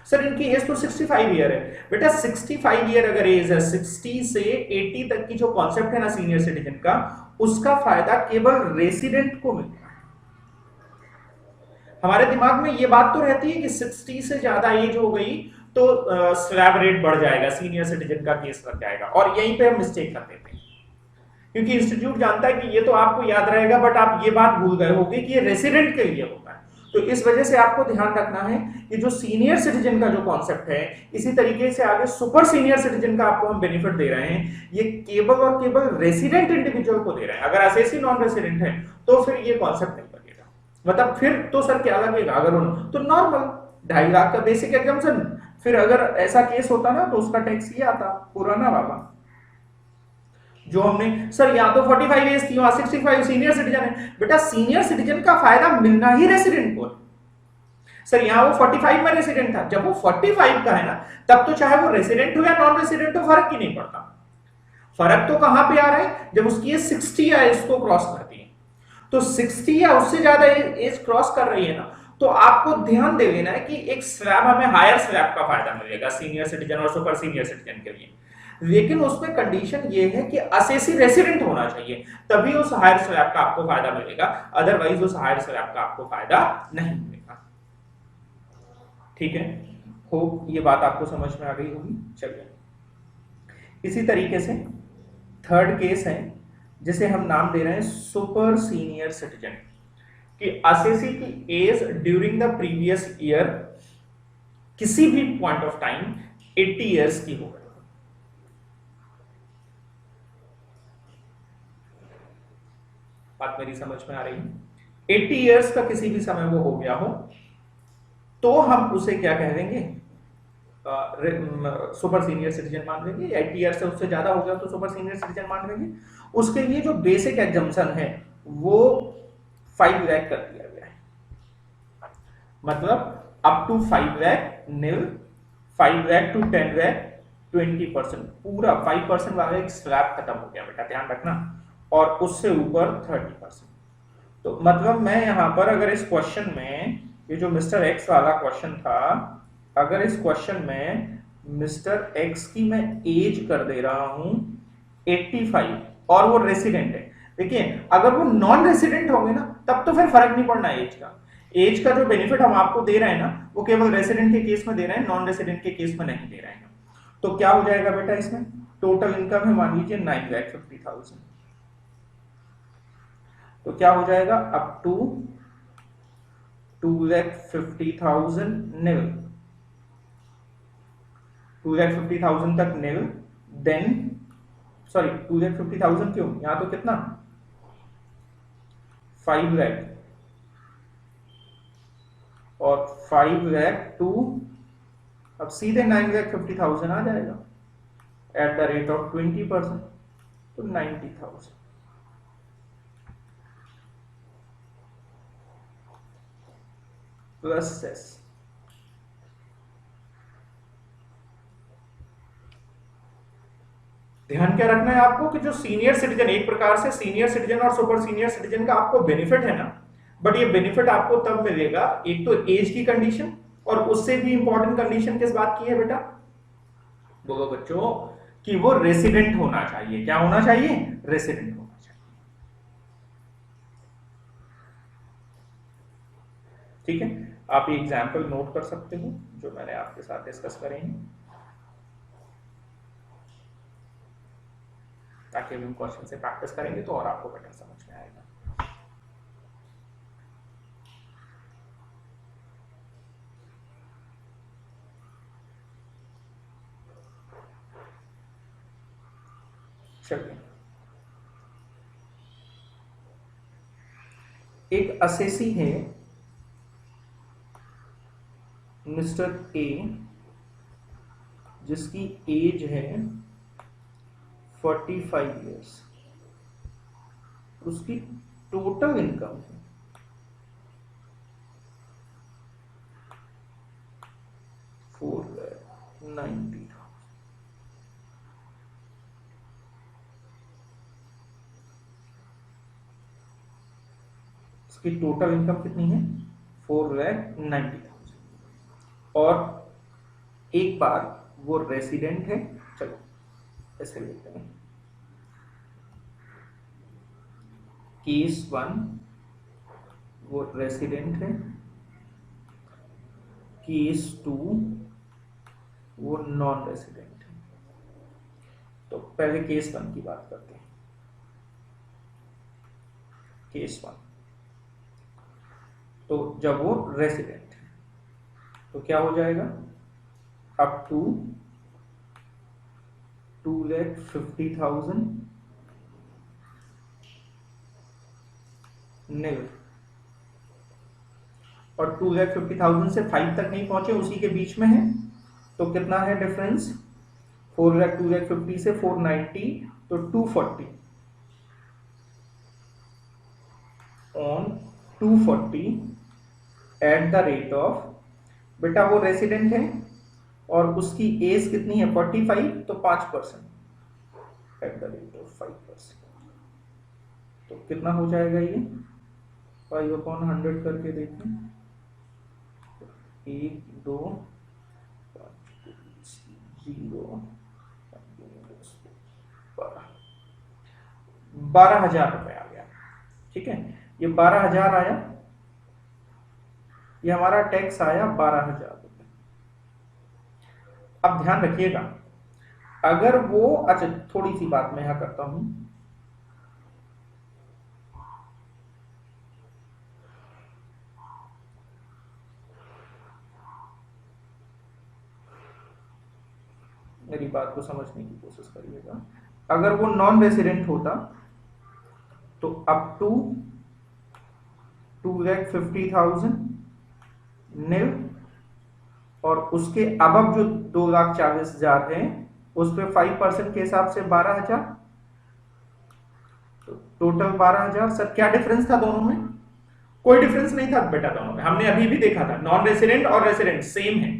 सर इनकी एज तो 65 ईयर है। बेटा 65 ईयर अगर एज है, 60 से 80 तक की जो कॉन्सेप्ट है ना सीनियर सिटीजन का, उसका फायदा केवल रेसिडेंट को मिलता है। हमारे दिमाग में ये बात तो रहती है कि 60 से ज्यादा एज हो गई तो स्लैब रेट बढ़ जाएगा, सीनियर सिटीजन का केस लग जाएगा, और यहीं पे हम मिस्टेक कर देते हैं, क्योंकि इंस्टीट्यूट जानता है कि ये तो आपको याद रहेगा, बट आप ये बात भूल गए होंगे कि ये रेसिडेंट के लिए होता है। तो इस वजह से आपको ध्यान रखना है कि जो सीनियर सिटीजन का जो कॉन्सेप्ट है, इसी तरीके से आगे सुपर सीनियर सिटीजन का आपको हम बेनिफिट दे रहे हैं, ये केवल और केवल रेसिडेंट इंडिविजुअल को दे रहे हैं। अगर एसएससी नॉन रेसिडेंट है तो फिर ये कॉन्सेप्ट नहीं लगेगा, मतलब फिर तो सर क्या लगेगा, अगर तो नॉर्मल 2.5 लाख का बेसिक एग्जम्पशन, फिर अगर ऐसा केस होता ना तो उसका टैक्स ये आता पुराना वाला जो हमने, सर या तो 45 एज थी, 65 सीनियर सिटीजन है। बेटा सीनियर सिटीजन का फायदा मिलना ही रेसिडेंट को। सर यहाँ वो 45 में रेसिडेंट था, जब वो 45 का है ना, तब तो चाहे वो रेसिडेंट हो या नॉन रेसिडेंट हो फर्क ही नहीं पड़ता। फर्क तो कहां पे आ रहा है, जब उसकी एज 60 या इसको क्रॉस करती है। तो 60 या उससे ज्यादा एज क्रॉस कर रही है ना, तो आपको ध्यान दे लेना है कि एक स्लैब, हमें हायर स्लैब का फायदा मिलेगा सीनियर सिटीजन और सुपर सीनियर सिटीजन के लिए, लेकिन उसमें कंडीशन ये है कि एसएससी रेसिडेंट होना चाहिए, तभी उस हायर स्लैब का आपको फायदा मिलेगा, अदरवाइज उस हायर स्लैब का आपको फायदा नहीं मिलेगा। ठीक है, होप ये बात आपको समझ में आ गई होगी। चलिए इसी तरीके से थर्ड केस है जिसे हम नाम दे रहे हैं सुपर सीनियर सिटीजन, कि एसएससी की age during the previous year किसी भी पॉइंट ऑफ टाइम 80 इयर्स की हो गई। बात मेरी समझ में आ रही है? 80 इयर्स का किसी भी समय वो हो गया हो तो हम उसे क्या कह देंगे, सुपर सीनियर सिटीजन मान लेंगे। 80 इयर्स से उससे ज्यादा हो गया तो सुपर सीनियर सिटीजन मान लेंगे। उसके लिए जो बेसिक एग्जम्पशन है वो 5 लाख कर दिया गया है, मतलब up to 5 lakh nil, 5 lakh to 10 lakh 20%, पूरा 5% वाला एक स्लैब खत्म हो गया बेटा, ध्यान रखना, और उससे ऊपर 30%। तो मतलब मैं यहां पर अगर इस क्वेश्चन में, ये जो मिस्टर एक्स वाला क्वेश्चन था, अगर इस क्वेश्चन में मिस्टर एक्स की मैं एज कर दे रहा हूं 85 और वो रेसिडेंट है, देखिए अगर वो नॉन रेसिडेंट होंगे ना तब तो फिर फर्क नहीं पड़ना एज का। एज का जो बेनिफिट हम आपको दे रहे हैं ना, वो केवल रेसिडेंट के केस में दे रहे हैं, नॉन रेसिडेंट के केस में नहीं दे रहे हैं। तो क्या हो जाएगा बेटा, इसमें टोटल इनकम है मान लीजिए 9,50,000, तो क्या हो जाएगा अप टू 2,50,000 नील, 2,50,000 तक नील, देन सॉरी 2,50,000 क्यों, यहां तो कितना 5 लाख, और 5 लाख टू, अब सीधे 9,50,000 आ जाएगा एट द रेट ऑफ 20%, तो 90,000 प्लस सेस। ध्यान क्या रखना है आपको कि जो सीनियर सिटीजन, एक प्रकार से सीनियर सिटीजन और सुपर सीनियर सिटीजन का आपको बेनिफिट है ना, बट ये बेनिफिट आपको तब मिलेगा, एक तो एज की कंडीशन, और उससे भी इंपॉर्टेंट कंडीशन किस बात की है बेटा, बोलो बच्चों, कि वो रेसिडेंट होना चाहिए। क्या होना चाहिए, रेसिडेंट होना चाहिए। ठीक है, आप ये एग्जाम्पल नोट कर सकते हो जो मैंने आपके साथ डिस्कस करेंगे, ताकि हम क्वेश्चन से प्रैक्टिस करेंगे तो और आपको बेटर समझ में आएगा। चलिए, एक असेसी है मिस्टर ए, जिसकी एज है 45 इयर्स, उसकी टोटल इनकम है 4,90,000। उसकी टोटल इनकम कितनी है? 4,90,000। और एक बार वो रेसिडेंट है, चलो ऐसे लेते हैं, केस 1 वो रेसिडेंट है, केस 2 वो नॉन रेसिडेंट है। तो पहले केस 1 की बात करते हैं। केस 1, तो जब वो रेसिडेंट है तो क्या हो जाएगा? अप टू 2,50,000 नील, और 2,50,000 से 5 तक नहीं पहुंचे, उसी के बीच में है, तो कितना है डिफरेंस? 4,50,000 से 490, तो 240 on 240 eight the rate of, बेटा वो रेसिडेंट है और उसकी एज कितनी है? 45, तो 5% एट द रेट ऑफ 5%, तो कितना हो जाएगा ये? 5/100 करके देखें, 1, 2, 0, 12,000 रुपए आ गया। ठीक है, ये 12,000 आया, ये हमारा टैक्स आया 12,000 रुपए। अब ध्यान रखिएगा, अगर वो, अच्छा थोड़ी सी बात मैं यहां करता हूं, मेरी बात को समझने की कोशिश करिएगा। अगर वो नॉन रेसिडेंट होता तो अप टू 2,50,000 नील, और उसके अब जो 2,40,000 है उस पे 5% के हिसाब से 12,000, तो टोटल 12,000। सर क्या डिफरेंस था दोनों में? कोई डिफरेंस नहीं था बेटा दोनों में, हमने अभी भी देखा था नॉन रेसिडेंट और रेसिडेंट सेम है,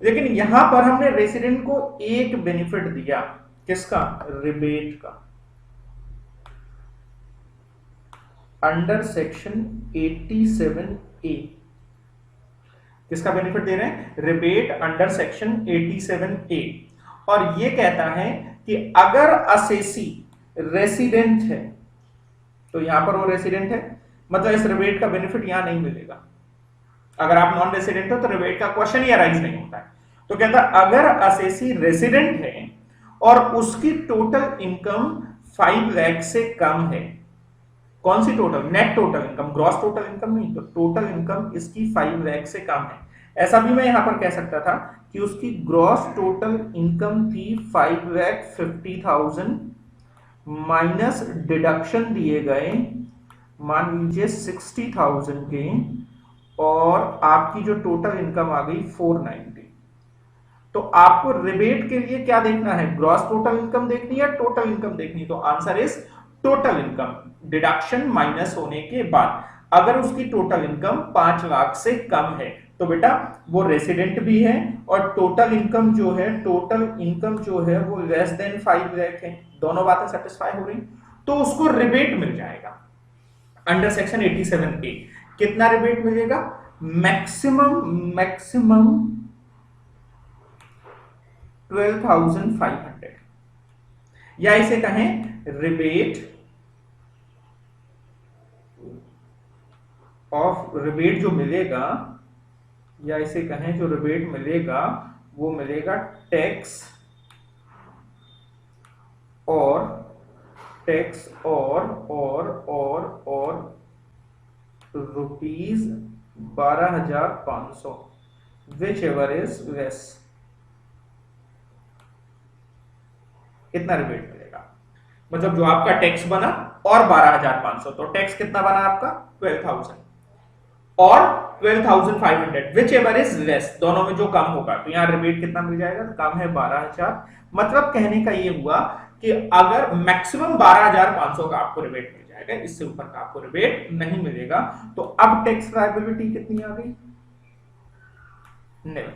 लेकिन यहां पर हमने रेसिडेंट को एक बेनिफिट दिया, किसका? रिबेट का, अंडर सेक्शन 87A। किसका बेनिफिट दे रहे हैं? Rebate under section 87A। और ये कहता है कि अगर असेसी रेसिडेंट है, तो यहां पर वो रेसिडेंट है, मतलब इस रिबेट का बेनिफिट यहां नहीं मिलेगा। अगर आप नॉन रेसिडेंट हो तो रिबेट का क्वेश्चन ही अराइज नहीं होता है। तो कहता अगर असेसी रेसिडेंट है और उसकी टोटल इनकम 5 लाख से कम है, कौन सी total? Net total income, gross total income नहीं, तो टोटल इनकम इसकी 5 लाख से कम है। ऐसा भी मैं यहां पर कह सकता था कि उसकी ग्रॉस टोटल इनकम थी 5,50,000 माइनस डिडक्शन दिए गए मान लीजिए 60,000 के, और आपकी जो टोटल इनकम आ गई 490। तो आपको रिबेट के लिए क्या देखना है? ग्रॉस टोटल इनकम देखनी है, टोटल इनकम देखनी? तो answer is total income, deduction minus होने के बाद। अगर उसकी टोटल इनकम 5 लाख से कम है तो बेटा वो रेसिडेंट भी है, और टोटल इनकम जो है, टोटल इनकम जो है वो लेस देन 5 लाख है। दोनों बातें सेटिस्फाई हो रही, तो उसको रिबेट मिल जाएगा अंडर सेक्शन 87A। कितना रिबेट मिलेगा? मैक्सिमम 12,500, या इसे कहें रिबेट जो मिलेगा या इसे कहें जो रिबेट मिलेगा वो मिलेगा टैक्स और ₹12,500 विच एवर इज लेस। कितना रिबेट मिलेगा? मतलब जो आपका टैक्स बना और 12,500, तो टैक्स कितना बना आपका 12,000 और 12,500 विच एवर इज लेस, दोनों में जो कम होगा, तो यहां रिबेट कितना मिल जाएगा? कम है 12,000। मतलब कहने का ये हुआ कि अगर मैक्सिमम 12,500 का आपको रिबेट मिल जाएगा, इससे ऊपर का आपको रिबेट नहीं मिलेगा। तो अब टैक्स लायबिलिटी कितनी आ गई? नहीं।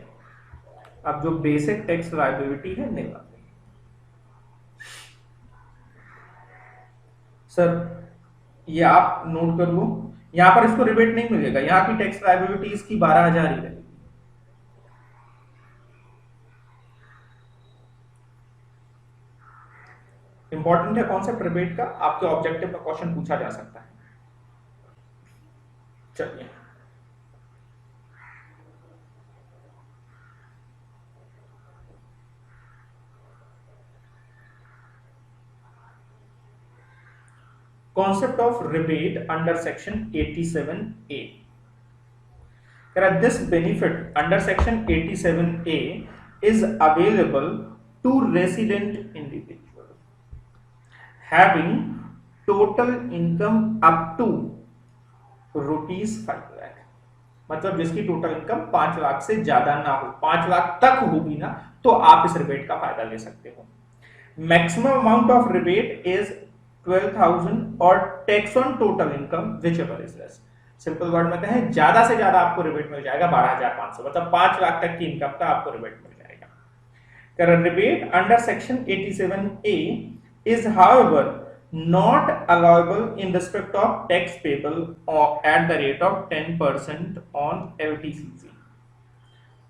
अब जो बेसिक टैक्स लायबिलिटी है नहीं आ गई। सर ये आप नोट कर लो, यहां पर इसको रिबेट नहीं मिलेगा, यहां की टैक्स लायबिलिटी इसकी 12,000 ही रहेगी। इंपॉर्टेंट है कॉन्सेप्ट रिबेट का, आपके ऑब्जेक्टिव में क्वेश्चन पूछा जा सकता है। चलिए concept of rebate under section 87A. This benefit under section 87A is available to resident individual having total income up to ₹5 lakh। मतलब जिसकी टोटल इनकम 5 लाख से ज्यादा ना हो, 5 लाख तक होगी ना, तो आप इस रिबेट का फायदा ले सकते हो। Maximum amount of rebate is 12,000 और tax on total income which ever is less. Simple word में कहें, ज्यादा से ज्यादा आपको रिबेट मिल जाएगा 12,500, मतलब 5 लाख तक की इनकम का आपको रिबेट मिल जाएगा। Current rebate under section 87A is however not allowable in respect of tax payable or at the rate of 10% on LTCC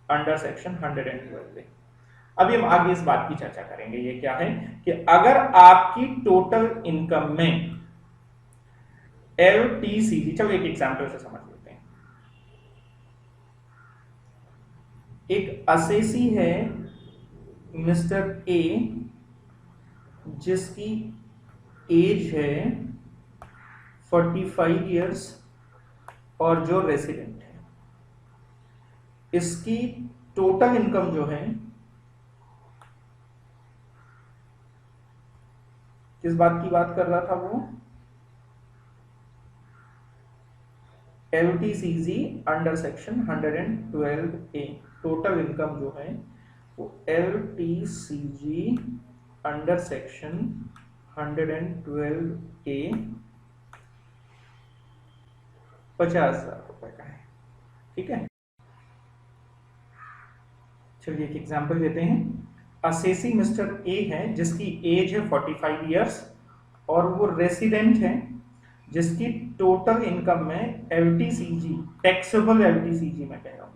under section 112A। अभी हम आगे इस बात की चर्चा करेंगे। ये क्या है कि अगर आपकी टोटल इनकम में LTCC, चलो एक एग्जांपल से समझ लेते हैं। एक असेसी है मिस्टर ए जिसकी एज है 45 इयर्स और जो रेसिडेंट है, इसकी टोटल इनकम जो है, किस बात की बात कर रहा था वो? LTCC under section 112A। Total income जो है वो LTCG अंडर सेक्शन 112A 50,000 रुपए का है। ठीक है, चलिए एक एग्जांपल देते हैं। असेसी मिस्टर ए है जिसकी एज है 45 इयर्स और वो रेसिडेंट है जिसकी टोटल इनकम में LTCG, टैक्सेबल LTCG मैं कह रहा हूं,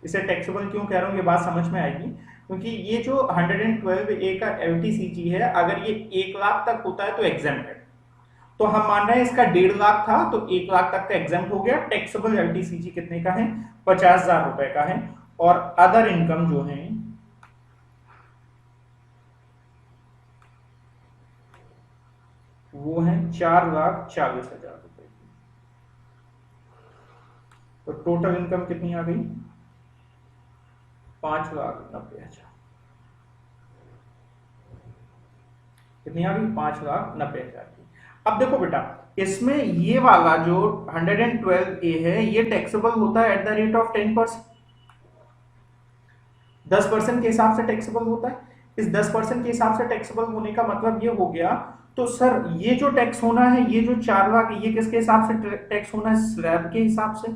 इसे टैक्सेबल क्यों कह रहा हूं ये बात समझ में आएगी, क्योंकि ये जो 112A का LTCG है, अगर ये 1 लाख तक होता है तो एग्जेम्प्ट है। तो हम मान रहे हैं इसका 1.5 लाख था तो 1 लाख तक का एग्जेम्प्ट हो गया। टैक्सेबल LTCG कितने का है? 50,000 रुपए का है। और अदर इनकम जो है वो है 4,40,000 रुपए की। तो टोटल इनकम कितनी आ गई? 5,90,000। कितनी आ गई? 5,90,000 की। अब देखो बेटा, इसमें ये वाला जो 112A है ये टैक्सेबल होता है एट द रेट ऑफ 10%, 10% के हिसाब से टैक्सेबल होता है। इस 10% के हिसाब से टैक्सेबल होने का मतलब ये हो गया, तो सर ये जो टैक्स होना है, ये जो 4 लाख, ये किसके हिसाब से टैक्स होना है? स्लैब के हिसाब से।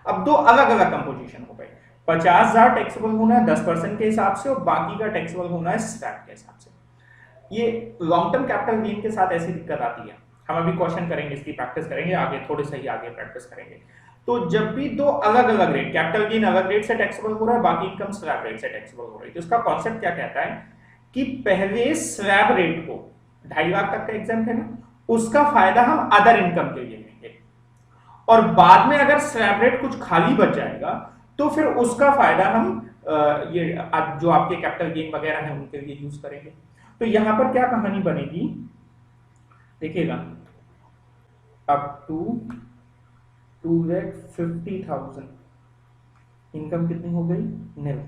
अब दो अलग अलग कंपोजिशन हो गए। 50,000 टैक्सेबल होना है 10% के हिसाब से और बाकी का टैक्सेबल होना है स्लैब के हिसाब से। ये लॉन्ग टर्म कैपिटल गेन के साथ ऐसी दिक्कत आती है। हम अभी क्वेश्चन करेंगे, इसकी प्रैक्टिस करेंगे आगे, थोड़े सही आगे प्रैक्टिस करेंगे। तो जब भी दो अलग अलग रेट, कैपिटल गेन अलग रेट से टैक्सेबल हो रहा है, बाकी इनकम स्लैब रेट से टैक्सेबल हो रही है, तो इसका कॉन्सेप्ट क्या कहता है कि पहले स्लैब रेट को 2.5 लाख तक का एग्जाम्प्ट है ना, उसका फायदा हम अदर इनकम के लिए लेंगे, और बाद में अगर स्लैब रेट कुछ खाली बच जाएगा तो फिर उसका फायदा हम ये जो आपके कैपिटल गेन वगैरह है उनके लिए यूज करेंगे। तो यहां पर क्या कहानी बनेगी देखिएगा, अप टू 2,50,000 इनकम कितनी हो गई, निल,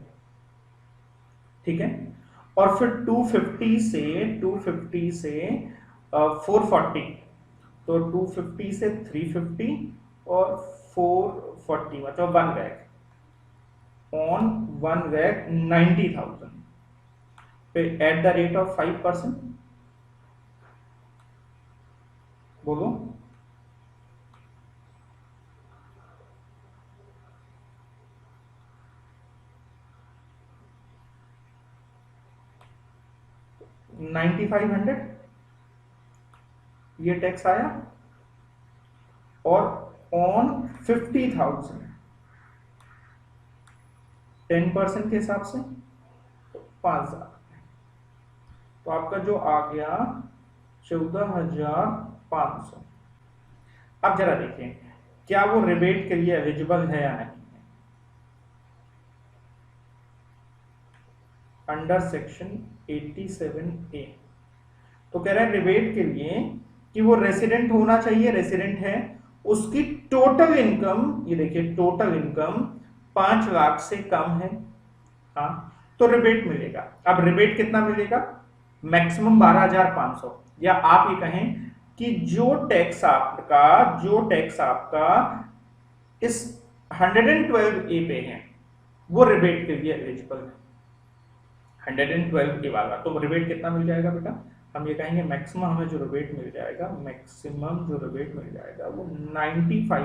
ठीक है। और फिर 250 से 440, तो 250 से 350 और 440 मतलब 1 lakh, ऑन 1 lakh 90,000 पे एट द रेट ऑफ 5%, बोलो। $9,500 ये टैक्स आया, और ऑन 50,000 10% के हिसाब से तो 5,000, तो आपका जो आ गया 14,500। अब जरा देखिए क्या वो रिबेट के लिए एलिजिबल है या नहीं, अंडर सेक्शन 87A। तो कह रहे हैं रिबेट के लिए कि वो रेसिडेंट होना चाहिए, रेसिडेंट है, उसकी टोटल इनकम, ये देखिए टोटल इनकम 5 लाख से कम है, हाँ, तो रिबेट मिलेगा। अब रिबेट कितना मिलेगा, मैक्सिमम 12,500, या आप ये कहें कि जो टैक्स आपका इस 112A पे है वो रिबेट के लिए एलिजिबल है। 112 के बाद तो रिबेट कितना मिल जाएगा बेटा, हम ये कहेंगे मैक्सिमम हमें जो रिबेट मिल जाएगा, मैक्सिमम जो रिबेट मिल जाएगा वो 9,500 का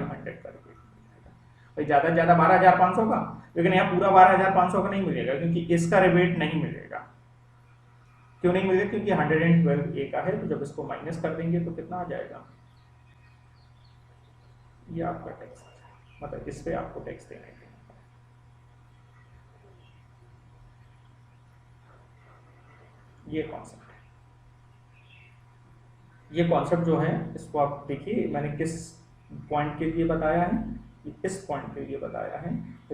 रिबेट मिल जाएगा। भाई ज्यादा से ज्यादा 12,500 का, लेकिन यहाँ पूरा 12,500 का नहीं मिलेगा क्योंकि इसका रिबेट नहीं मिलेगा। क्यों नहीं मिलेगा, क्योंकि 112A का है, तो जब इसको माइनस कर देंगे तो कितना आ जाएगा, ये आपका टैक्स, मतलब इस पे आपको टैक्स देना है। ये कॉन्सेप्ट है, ये कॉन्सेप्ट जो है इसको आप देखिए मैंने किस पॉइंट के लिए बताया है, इस पॉइंट के लिए बताया है।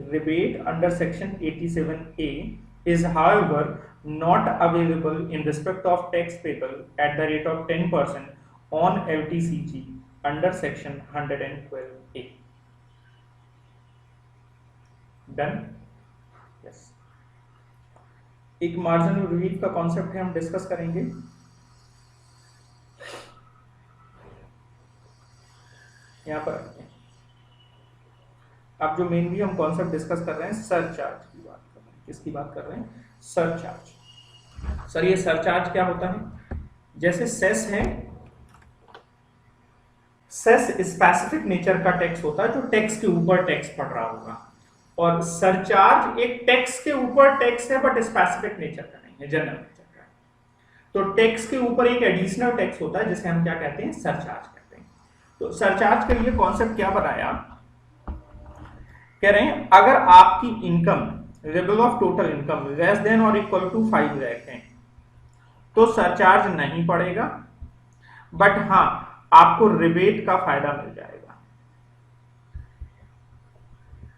Rebate under section 87A is however not available in respect of tax payable at the rate of 10% on LTCG under section 112A. Done? Yes. एक मार्जिन ऑफ रिलीफ का कॉन्सेप्ट है, हम डिस्कस करेंगे। यहां पर अब जो मेनली हम कॉन्सेप्ट डिस्कस कर रहे हैं सरचार्ज की बात कर रहे हैं। किसकी बात कर रहे हैं, सरचार्ज। सर ये सरचार्ज क्या होता है, जैसे सेस है, सेस स्पेसिफिक नेचर का टैक्स होता है जो टैक्स के ऊपर टैक्स पड़ रहा होगा, और सरचार्ज एक टैक्स के ऊपर टैक्स है बट स्पेसिफिक नेचर का नहीं है, जनरल नेचर का। तो टैक्स के ऊपर एक एडिशनल टैक्स होता है जिसे हम क्या कहते हैं, सरचार्ज कहते हैं। तो सरचार्ज के लिए कॉन्सेप्ट क्या बताया, कह रहे हैं अगर आपकी income level of total income less than और इक्वल टू 5 लाख है तो सरचार्ज नहीं पड़ेगा, बट हाँ आपको रिबेट का फायदा मिल जाएगा।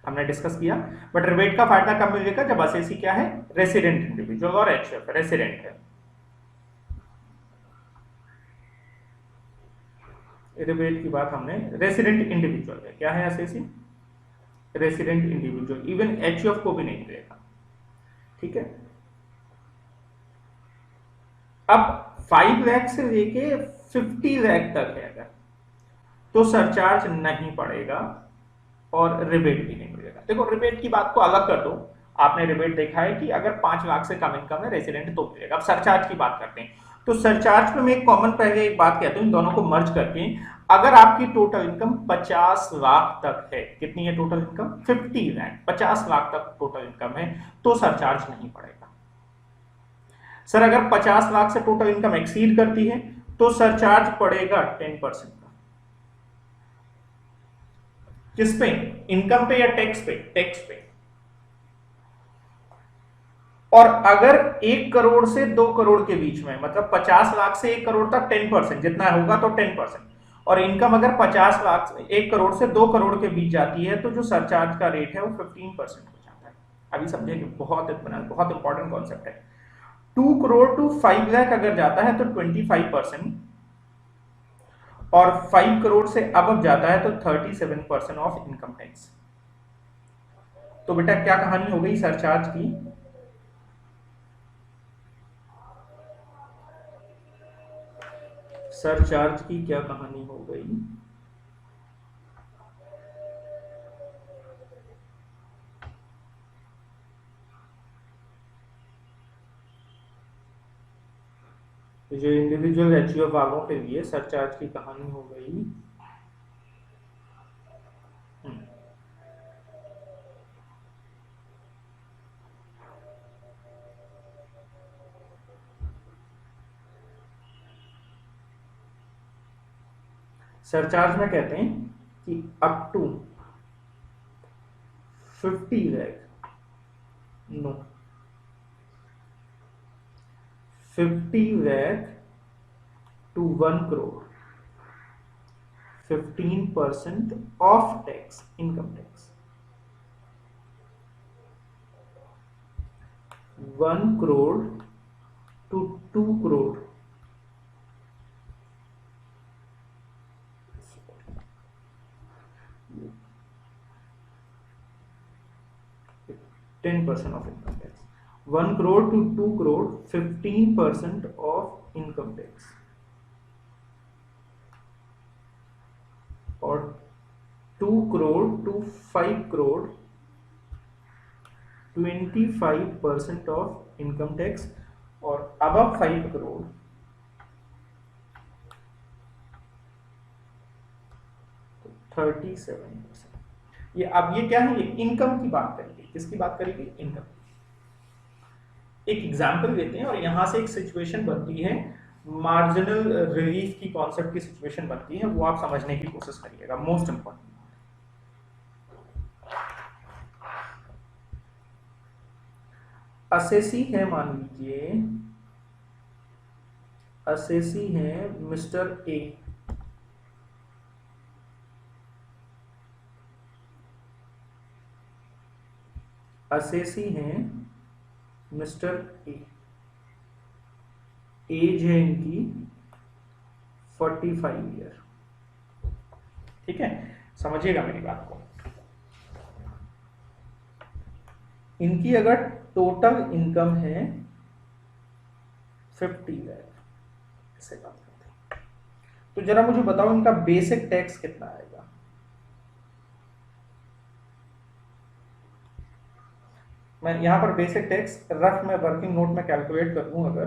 हमने डिस्कस किया, बट रिबेट का फायदा कब मिलेगा, जब असेसी क्या है, रेसिडेंट इंडिविजुअल और एचएफ रेसिडेंट है। रिबेट की बात हमने, रेसिडेंट इंडिविजुअल है, क्या है assessee, resident individual, even HF को भी नहीं मिलेगा, ठीक है। अब 5 लाख से लेके 50 लाख तक है अगर, तो सरचार्ज नहीं पड़ेगा और रिबेट भी नहीं मिलेगा। देखो रिबेट की बात को अलग कर दो, आपने रिबेट देखा है कि अगर 5 लाख से कम इनकम है रेसिडेंट तो मिलेगा। अब सरचार्ज की बात करते हैं, तो सरचार्ज में मैं एक कॉमन पहले एक बात कहता हूं, इन दोनों को मर्ज करके, अगर आपकी टोटल इनकम 50 लाख तक है, कितनी है टोटल इनकम, 50 लाख, 50 लाख तक टोटल इनकम है तो सरचार्ज नहीं पड़ेगा। सर अगर 50 लाख से टोटल इनकम एक्सीड करती है तो सरचार्ज पड़ेगा 10% का। किस पे, इनकम पे या टैक्स पे, टैक्स पे। और अगर 1 करोड़ से 2 करोड़ के बीच में, मतलब 50 लाख से 1 करोड़ तक 10% जितना होगा तो 10%, और इनकम अगर 50 लाख 1 करोड़ से 2 करोड़ के बीच जाती है तो जो सरचार्ज का रेट है वो 15% हो जाता है। अभी समझेंगे, बहुत बहुत इंपॉर्टेंट कॉन्सेप्ट है। 2 करोड़ टू 5 लाख अगर जाता है तो 25%, और 5 करोड़ से अब जाता है तो 37% ऑफ इनकम टैक्स। तो बेटा क्या कहानी हो गई सरचार्ज की? सरचार्ज की क्या कहानी हो गई? जो इंडिविजुअल एचयूएफ वालों के लिए सरचार्ज की कहानी हो गई। सरचार्ज में कहते हैं कि up to 50 lakh, no 50 lakh to 1 crore 15% of tax, income tax. 1 crore to 2 crore 10% of income tax. 1 crore to 2 crore 15% of income tax, और 2 crore to 5 crore 25% of income tax, और अब 5 करोड़ 37%। ये अब ये क्या है? ये इनकम की बात करेगी। किसकी बात करेगी? इनकम। एक एग्जांपल लेते हैं और यहां से एक सिचुएशन बनती है, मार्जिनल रिलीफ की कॉन्सेप्ट की सिचुएशन बनती है, वो आप समझने की कोशिश करिएगा, मोस्ट इंपॉर्टेंट। असेसी है, मान लीजिए असेसी है मिस्टर ए। असेसी हैं मिस्टर ए। एज है इनकी 45 ईयर। ठीक है, समझिएगा मेरी बात को। इनकी अगर टोटल इनकम है 50 लाख, ऐसे बात करते हैं, तो जरा मुझे बताओ इनका बेसिक टैक्स कितना आएगा? मैं यहां पर बेसिक टैक्स रफ में वर्किंग नोट में कैलकुलेट कर दूं अगर,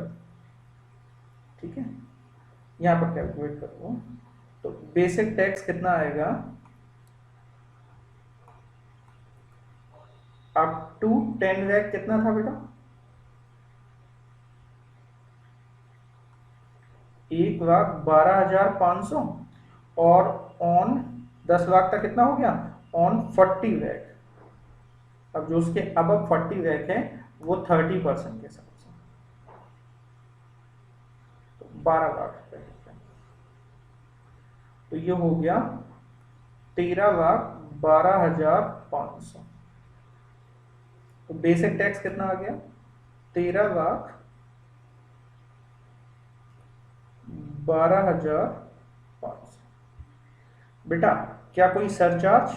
ठीक है, यहां पर कैलकुलेट कर दूं तो बेसिक टैक्स कितना आएगा? अप टू 10 लाख कितना था बेटा? 1,12,500, और ऑन 10 लाख तक कितना हो गया? ऑन 40 लाख। अब जो उसके अब 40 लाख है वो 30% के हिसाब से तो 12 लाख रुपए। तो ये हो गया 13,12,500। तो बेसिक टैक्स कितना आ गया? 13,12,500। बेटा क्या कोई सरचार्ज?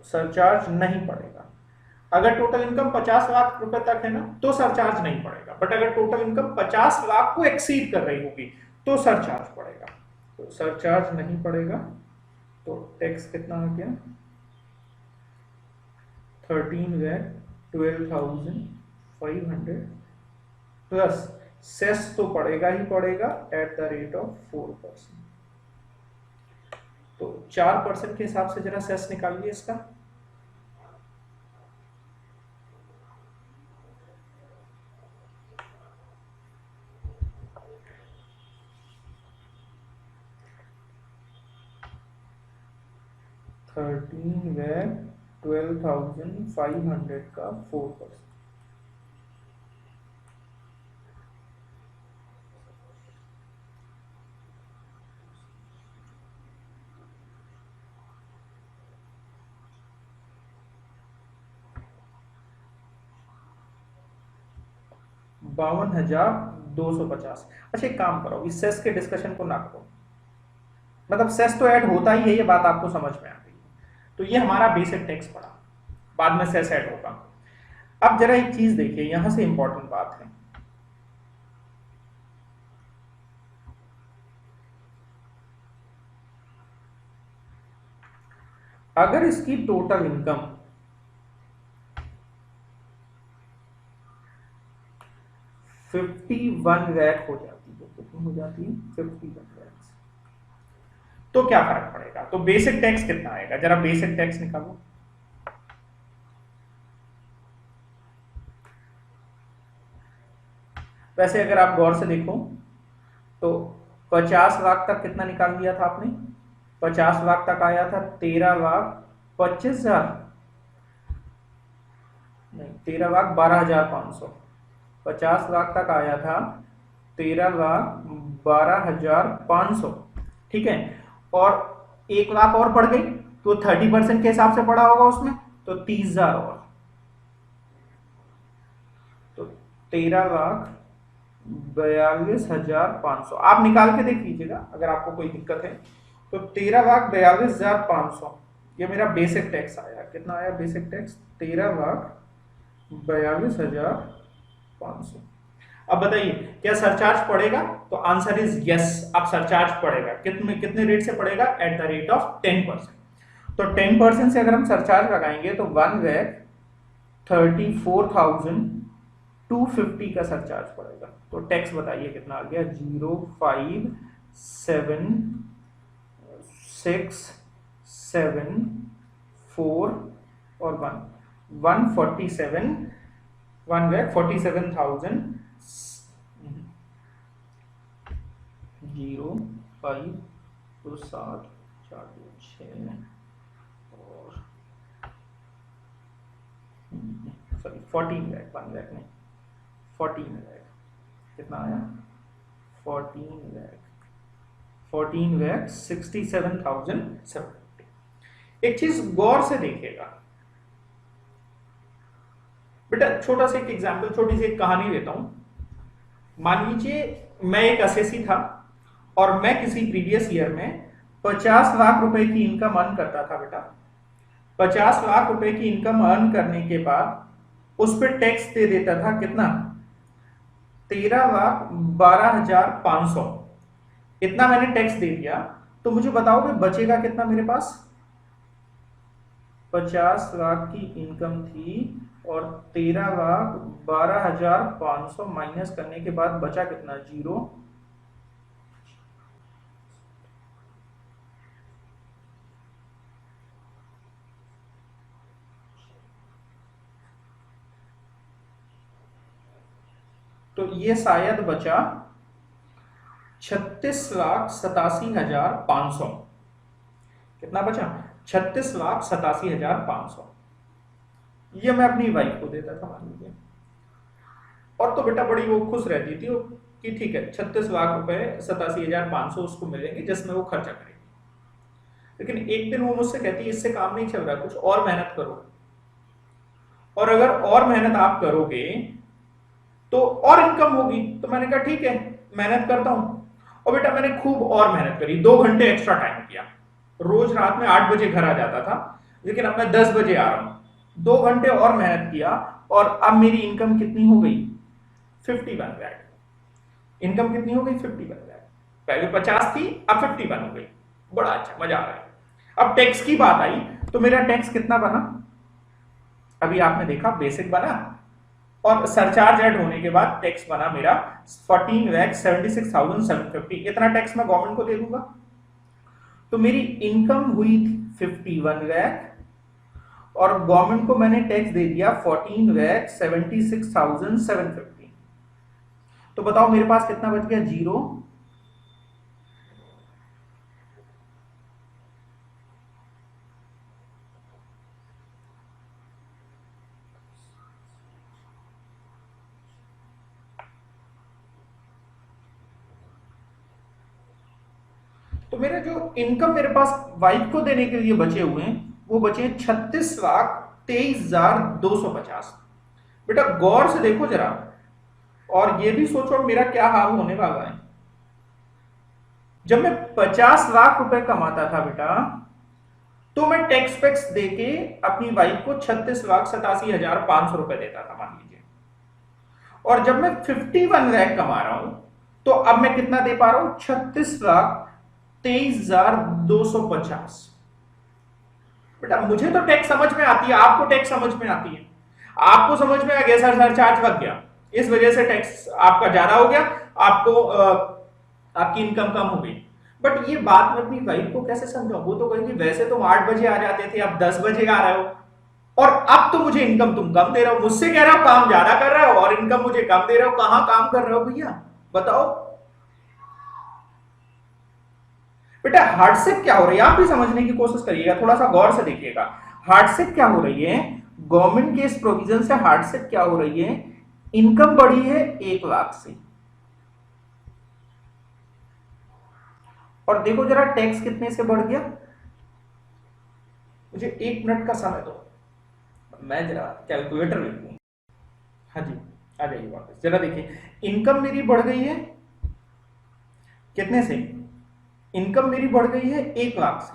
सरचार्ज नहीं पड़ेगा। अगर टोटल इनकम 50 लाख रुपए तक है ना तो सरचार्ज नहीं पड़ेगा, बट अगर टोटल इनकम 50 लाख को एक्सीड कर रही होगी तो सरचार्ज पड़ेगा। तो सरचार्ज नहीं पड़ेगा, तो टैक्स कितना आ गया? 13,12,500 प्लस सेस तो पड़ेगा ही पड़ेगा एट द रेट ऑफ 4%। तो 4% के हिसाब से जरा सेस निकालिए इसका। $13,12,500 12,500 का 4%। $52,250। अच्छा एक काम करो, इस सेस के डिस्कशन को ना करो, मतलब सेस तो ऐड होता ही है, ये बात आपको समझ में आ गई। तो ये हमारा बेसिक टैक्स पड़ा, बाद में सेस ऐड होगा। अब जरा एक चीज देखिए, यहां से इंपॉर्टेंट बात है, अगर इसकी टोटल इनकम 51 लाख हो जाती है, कितनी हो जाती है 51 लाख, तो क्या फर्क पड़ेगा? तो बेसिक टैक्स कितना आएगा, जरा बेसिक टैक्स निकालो। वैसे अगर आप गौर से देखो तो 50 लाख तक कितना निकाल दिया था आपने, 50 लाख तक आया था 13,25,000, नहीं 13,12,500, 50 लाख तक आया था 13,12,500, ठीक है। और 1 लाख और बढ़ गई तो 30% के हिसाब से पड़ा होगा उसमें, तो 30,000 और, तो 13,42,500 आप निकाल के देख लीजिएगा अगर आपको कोई दिक्कत है। तो 13,42,500 ये मेरा बेसिक टैक्स आया। कितना आया बेसिक टैक्स? 13,42,500। अब बताइए क्या सरचार्ज पड़ेगा? तो आंसर इज यस, अब सरचार्ज पड़ेगा। कितने रेट से पड़ेगा? Eight the rate of 10%। तो 10% से अगर हम सरचार्ज लगाएंगे तो 1,34,250 का सरचार्ज पड़ेगा। तो टैक्स बताइए कितना आ गया? 0,5,7,6,7,4 और 147, 1,47,000, 0,5 तो 7, 4, 6 और सॉरी 14 लाख, 1 लाख नहीं 14 लाख। कितना आया? 14 लाख 67,750। एक चीज गौर से देखिएगा बेटा, छोटा सा एक एग्जाम्पल, छोटी सी एक कहानी देता हूं। मान लीजिए मैं एक असेसी था और मैं किसी प्रीवियस ईयर में 50 लाख रुपए की इनकम अर्न करता था बेटा। 50 लाख रुपए की इनकम अर्न करने के बाद उस पर टैक्स दे देता था कितना? 13,12,500। इतना मैंने टैक्स दे दिया, तो मुझे बताओगे बचेगा कितना मेरे पास? 50 लाख की इनकम थी और 13,12,500 माइनस करने के बाद बचा कितना? 0। तो ये शायद बचा 36,87,500। कितना बचा? 36,87,500। ये मैं अपनी वाइफ को देता था मान लीजिए, और तो बेटा बड़ी वो खुश रहती थी कि ठीक है 36 लाख रुपए 87,500 उसको मिलेंगे जिसमें वो खर्चा करेगी। लेकिन एक दिन वो मुझसे कहती है इससे काम नहीं चल रहा, कुछ और मेहनत करो। और अगर और मेहनत आप करोगे तो और इनकम होगी। तो मैंने कहा ठीक है मेहनत करता हूं। और बेटा मैंने खूब और मेहनत करी, 2 घंटे एक्स्ट्रा टाइम किया। रोज रात में 8 बजे घर आ जाता था, लेकिन अब मैं 10 बजे आ रहा हूं। 2 घंटे और मेहनत किया और अब मेरी इनकम कितनी हो गई? 51 लाख। इनकम कितनी हो गई? 51 लाख। पहले 50 थी, अब 51 हो गई। बड़ा अच्छा, मजा आ रहा है। अब टैक्स की बात आई तो मेरा टैक्स कितना बना? अभी आपने देखा बेसिक बना और सरचार्ज ऐड होने के बाद टैक्स बना मेरा 14,76,750। इतना टैक्स मैं गवर्नमेंट को दे दूंगा। तो मेरी इनकम हुई 51 लाख और गवर्नमेंट को मैंने टैक्स दे दिया 14,76,750। तो बताओ मेरे पास कितना बच गया? 0। तो मेरा जो इनकम मेरे पास वाइफ को देने के लिए बचे हुए हैं वो बचे 36,23,250। बेटा गौर से देखो जरा और ये भी सोचो मेरा क्या हाल होने वाला है। जब मैं 50 लाख रुपए कमाता था बेटा तो मैं टैक्स पैक्स देके अपनी वाइफ को 36,87,500 रुपए देता था मान लीजिए, और जब मैं 51 लाख कमा रहा हूं तो अब मैं कितना दे पा रहा हूं? 36,23,250। बेटा मुझे तो टैक्स समझ में आती है, आपको टैक्स समझ में आती है, आपको समझ में आ गया सर सरचार्ज लग गया, इस वजह से टैक्स आपका ज्यादा हो गया, आपको आपकी इनकम कम हो गई। बट ये बात मैं अपनी वाइफ को कैसे समझाऊं? वो तो कहेगी वैसे तुम 8 बजे आ जाते थे, अब 10 बजे आ रहे हो, और अब तो मुझे इनकम तुम कम दे रहे हो, मुझसे कह रहे हो काम ज्यादा कर रहे हो और इनकम मुझे कम दे रहे हो। कहां काम कर रहे हो भैया बताओ? बेटा हार्डशिप क्या हो रही है आप भी समझने की कोशिश करिएगा, थोड़ा सा गौर से देखिएगा। हार्डशिप क्या हो रही है? गवर्नमेंट के इस प्रोविजन से हार्डशिप क्या हो रही है? इनकम बढ़ी है 1 लाख से, और देखो जरा टैक्स कितने से बढ़ गया। मुझे 1 मिनट का समय दो, मैं जरा कैलकुलेटर लिखूं। हाँ जी आ जाइए वापस, जरा देखिए इनकम मेरी बढ़ गई है कितने से? इनकम मेरी बढ़ गई है 1 लाख से,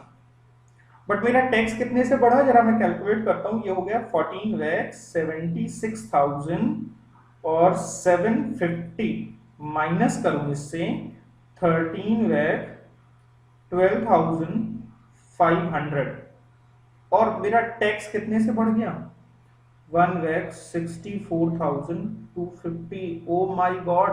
बट मेरा टैक्स कितने से बढ़ा? जरा मैं कैलकुलेट करता हूं। ये हो गया 14,76,000 और 750 माइनस करूं इससे 13,12,500, और मेरा टैक्स कितने से बढ़ गया? 1,64,250। ओ माय गॉड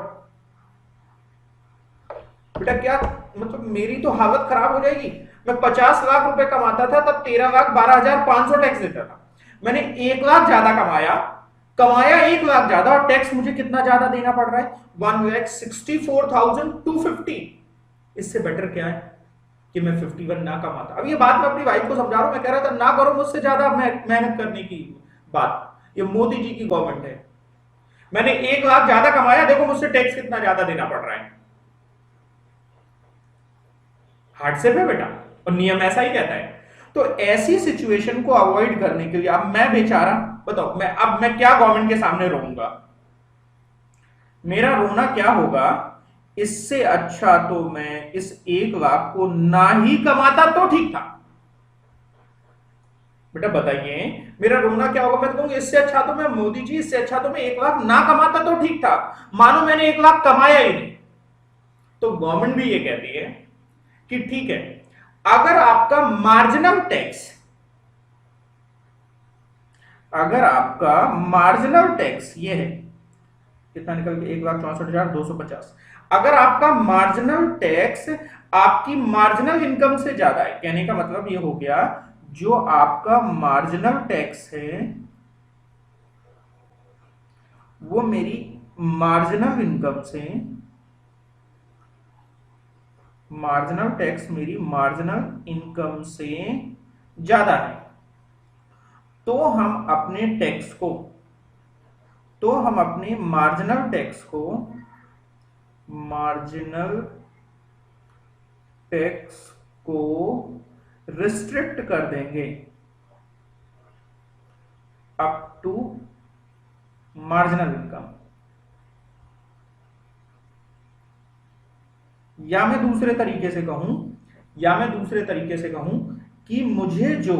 बेटा क्या मतलब मेरी तो हालत खराब हो जाएगी। मैं 50 लाख रुपए कमाता था तब 13,12,500 टैक्स देता था। मैंने 1 लाख ज्यादा कमाया 1 लाख ज्यादा, और टैक्स मुझे कितना ज्यादा देना पड़ रहा है? 1,64,250। इससे बेटर क्या है कि मैं 51 ना कमाता। अब ये बात मैं अपनी वाइफ को समझा रहा हूं, मैं कह रहा था ना करो मुझसे ज्यादा मेहनत करने की बात, ये मोदी जी की गवर्नमेंट है। मैंने 1 लाख ज्यादा कमाया, देखो मुझसे टैक्स कितना ज्यादा देना पड़ रहा है। हार्डशिप है बेटा, और नियम ऐसा ही कहता है। तो ऐसी सिचुएशन को अवॉइड करने के लिए अब मैं बेचारा बताओ, मैं क्या गवर्नमेंट के सामने रोऊंगा? मेरा रोना क्या होगा? इससे अच्छा तो मैं इस 1 लाख को ना ही कमाता तो ठीक था। बेटा बताइए मेरा रोना क्या होगा? मैं तो कहूंगा इससे अच्छा तो मैं मोदी जी, इससे अच्छा तो मैं 1 लाख ना कमाता तो ठीक था। मानो मैंने 1 लाख कमाया ही नहीं, तो गवर्नमेंट भी ये कहती है कि ठीक है, अगर आपका मार्जिनल टैक्स ये है कितना निकल के 1,64,250, अगर आपका मार्जिनल टैक्स आपकी मार्जिनल इनकम से ज्यादा है, कहने का मतलब ये हो गया जो आपका मार्जिनल टैक्स है वो मेरी मार्जिनल इनकम से, मार्जिनल टैक्स मेरी मार्जिनल इनकम से ज्यादा है, तो हम अपने मार्जिनल टैक्स को रिस्ट्रिक्ट कर देंगे अप टू मार्जिनल इनकम। या मैं दूसरे तरीके से कहूं कि मुझे जो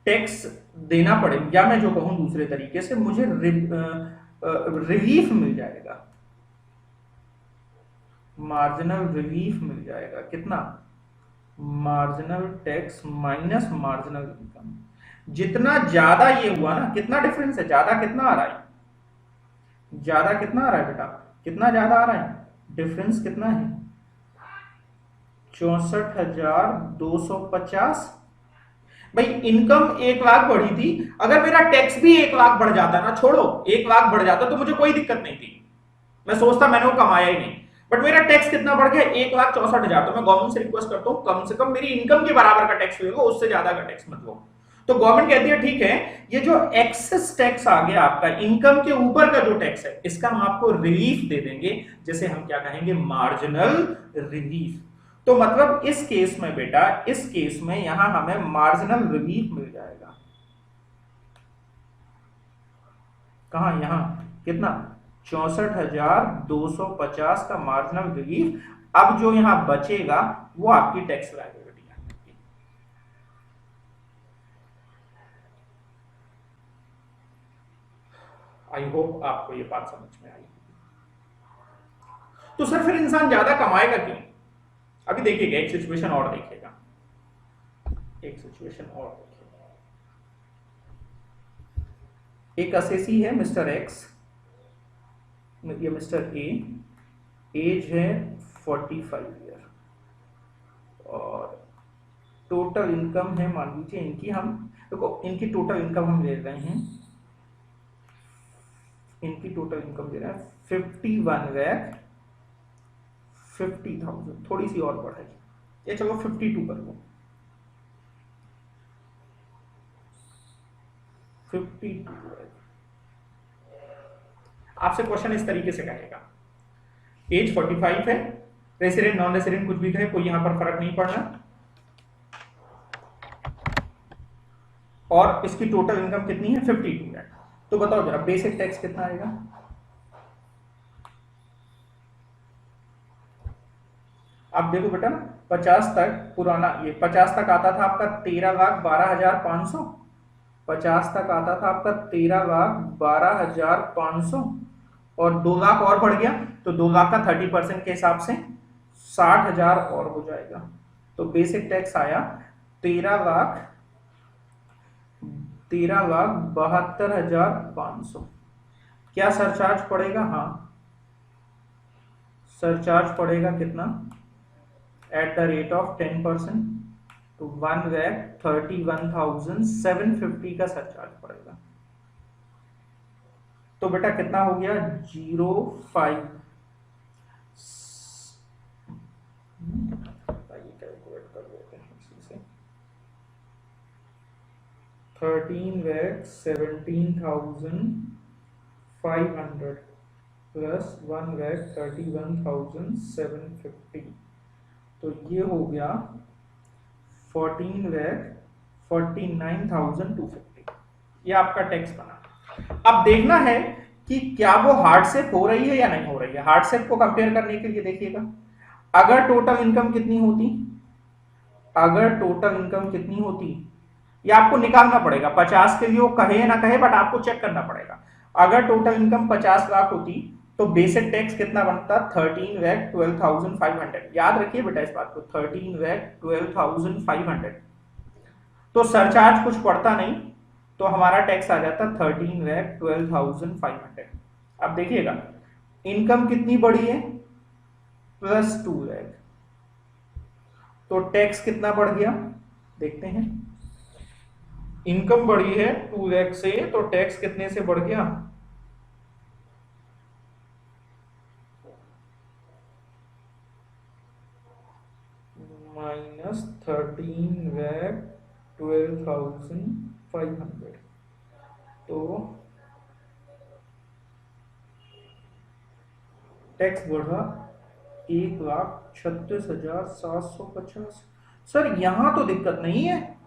टैक्स देना पड़े, या मैं जो कहूं दूसरे तरीके से, मुझे रिलीफ मिल जाएगा, मार्जिनल रिलीफ मिल जाएगा। कितना? Marginal tax minus marginal income. जितना ज्यादा ये हुआ ना, कितना डिफरेंस है? ज्यादा कितना आ रहा है? ज्यादा कितना आ रहा है बेटा? कितना ज्यादा आ रहा है? डिफरेंस कितना है? 64,250। भाई इनकम 1 लाख बढ़ी थी, अगर मेरा टैक्स भी 1 लाख बढ़ जाता ना, छोड़ो 1 लाख बढ़ जाता तो मुझे कोई दिक्कत नहीं थी, मैं सोचता मैंने वो कमाया ही नहीं। बट मेरा टैक्स कितना बढ़ गया? 1,64,000। तो मैं गवर्नमेंट से रिक्वेस्ट करता हूं कम से कम मेरी इनकम के बराबर का टैक्स लो, उससे ज्यादा का टैक्स मत लो। तो तो गवर्नमेंट कहती है ठीक है, ये जो एक्सेस टैक्स आ गया आपका इनकम के ऊपर का जो टैक्स है, इसका हम आपको रिलीफ दे देंगे, जैसे हम क्या कहेंगे, मार्जिनल रिलीफ। तो मतलब इस केस में बेटा, इस केस में यहां हमें मार्जिनल रिलीफ मिल जाएगा। कहां, यहां कितना, 64,250 का मार्जिनल रिलीफ। अब जो यहां बचेगा वो आपकी टैक्स लायबिलिटी है। आई होप आपको ये बात समझ में आई। तो सर फिर इंसान ज्यादा कमाएगा क्यों? अभी देखिएगा, एक सिचुएशन और देखिएगा, एक सिचुएशन और देखिएगा। एक असेसी है मिस्टर एक्स, ये मिस्टर ए, एज है 45 ईयर, और टोटल इनकम है, मान लीजिए इनकी, हम देखो इनकी टोटल इनकम हम ले रहे हैं, इनकी टोटल इनकम दे रहे हैं 51,50,000, थोड़ी सी और बढ़ाइए, ये चलो 52 कर लो, 52। आपसे क्वेश्चन इस तरीके से कहेगा, एज 45 है, रेसिडेंट नॉन रेसिडेंट कुछ भी कहे, कोई यहां पर फर्क नहीं पड़ना, और इसकी टोटल इनकम कितनी है, 52 है। तो बताओ जरा बेसिक टैक्स कितना आएगा? आप देखो बेटा ना, 50 तक पुराना, ये 50 तक आता था आपका 13,12,500, 50 तक आता था आपका 13,12,500, और 2 लाख और बढ़ गया, तो 2 लाख का 30% के हिसाब से 60,000 और हो जाएगा। तो बेसिक टैक्स आया 13,72,500। क्या सरचार्ज पड़ेगा? हाँ, सरचार्ज पड़ेगा कितना, एट द रेट ऑफ 10%, तो 1,31,750 का सरचार्ज पड़ेगा। तो बेटा कितना हो गया, 0.5, कैलकुलेट कर लेते हैं इसी से, 13,17,500 प्लस 1,31,750, तो ये हो गया 14,49,250। ये आपका टैक्स बना। अब देखना है कि क्या वो हार्डशेप हो रही है या नहीं हो रही है। हार्डशेप को कंपेयर करने के लिए देखिएगा, अगर टोटल इनकम कितनी होती, अगर टोटल इनकम कितनी होती, ये आपको निकालना पड़ेगा, 50 के लिए वो कहे या ना कहे, बट आपको चेक करना पड़ेगा। अगर टोटल इनकम 50 लाख होती तो बेसिक टैक्स कितना बनता, 13,12,500। याद रखिए बेटा इस बात को, 13,12,500। तो सरचार्ज कुछ पड़ता नहीं, तो हमारा टैक्स आ जाता 13,12,500। अब देखिएगा इनकम कितनी बढ़ी है, प्लस 2 लाख, तो टैक्स कितना बढ़ गया, देखते हैं। इनकम बढ़ी है 2 लाख से, तो टैक्स कितने से बढ़ गया, -13,12,500। तो टैक्स बढ़ा 1,36,750। सर यहां तो दिक्कत नहीं है,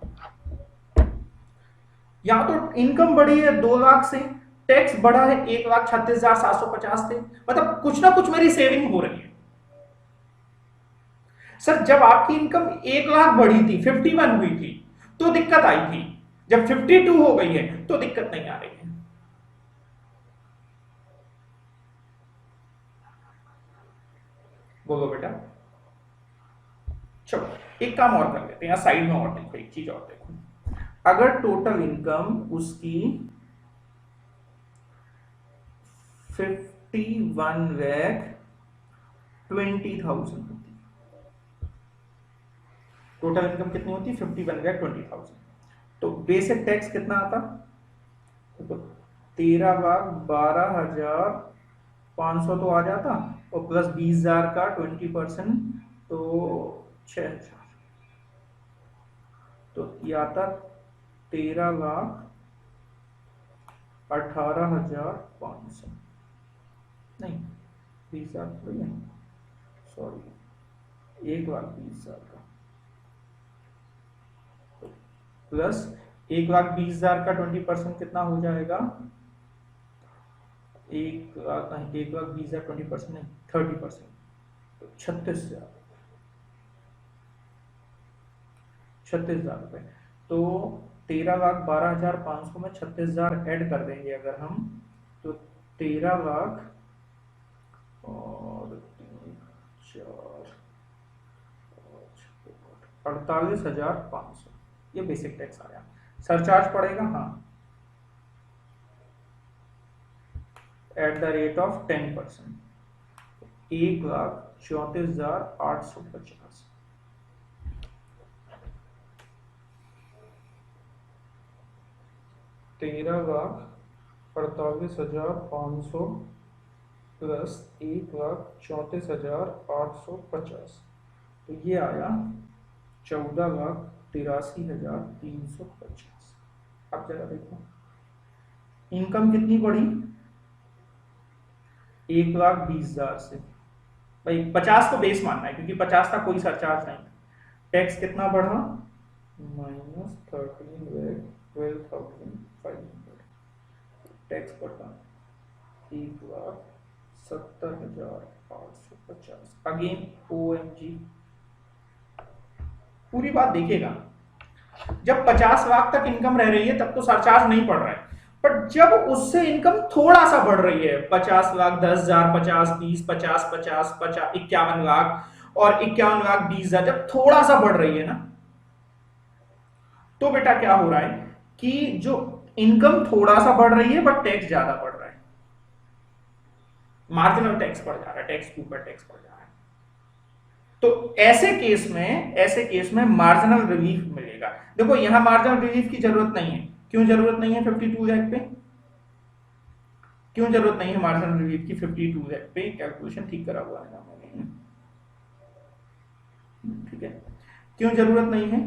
यहां तो इनकम बढ़ी है 2 लाख से, टैक्स बढ़ा है 1,36,750 से, मतलब कुछ ना कुछ मेरी सेविंग हो रही है। सर जब आपकी इनकम 1 लाख बढ़ी थी, 51 हुई थी, तो दिक्कत आई थी, जब 52 हो गई है तो दिक्कत नहीं आ रही है। बोलो बेटा। चलो एक काम और कर लेते हैं, साइड में और देखो, एक चीज और देखो, अगर टोटल इनकम उसकी 51,20,000 होती, टोटल इनकम कितनी होती, 51,20,000, तो बेसिक टैक्स कितना आता, तो 13,12,500 तो आ जाता, और प्लस 20,000 का 20%, तो 6,000, तो ये आता 13,18,500 नहीं 20,000 थोड़ी है, सॉरी 1,20,000 का प्लस 1,20,000 का 20% कितना हो जाएगा, 1,20,000 20% नहीं 30%, तो 36,000 रुपए। तो 13,12,500 में 36,000 ऐड कर देंगे अगर हम, तो 13,00,000 और 48,500 ये बेसिक टैक्स आया। सरचार्ज पड़ेगा हाँ eight the rate of 10%, 1,34,850। 13,48,500 plus 1,34,850, तो ये आया 14,83,350। अब जरा देखो इनकम कितनी बढ़ी, 1,20,000 से, भाई 50 को बेस मानना है क्योंकि 50 था कोई सरचार्ज नहीं। टैक्स कितना बढ़ा, -13,12,500, टैक्स बढ़ा 1,70,850। अगेन OMG पूरी बात देखिएगा, जब 50 लाख तक इनकम रह रही है तब तो सरचार्ज नहीं पड़ रहा है, पर जब उससे इनकम थोड़ा सा बढ़ रही है 50 लाख 10,000 50 30 50 50 50 51 लाख और 51,20,000 जब थोड़ा सा बढ़ रही है ना, तो बेटा क्या हो रहा है कि जो इनकम थोड़ा सा बढ़ रही है बट टैक्स ज्यादा बढ़ रहा है, मार्जिनल टैक्स बढ़ जा रहा है, टैक्स के ऊपर टैक्स बढ़ जा रहा है। तो ऐसे केस में मार्जिनल रिलीफ मिलेगा। देखो यहां मार्जिनल रिलीफ की जरूरत नहीं है, क्यों जरूरत नहीं है 52 एक्ट पे, क्यों जरूरत नहीं है मार्जिनल रिलीफ की 52 एक्ट पे, कैलकुलेशन ठीक करा हुआ है मैंने, ठीक है, क्यों जरूरत नहीं है,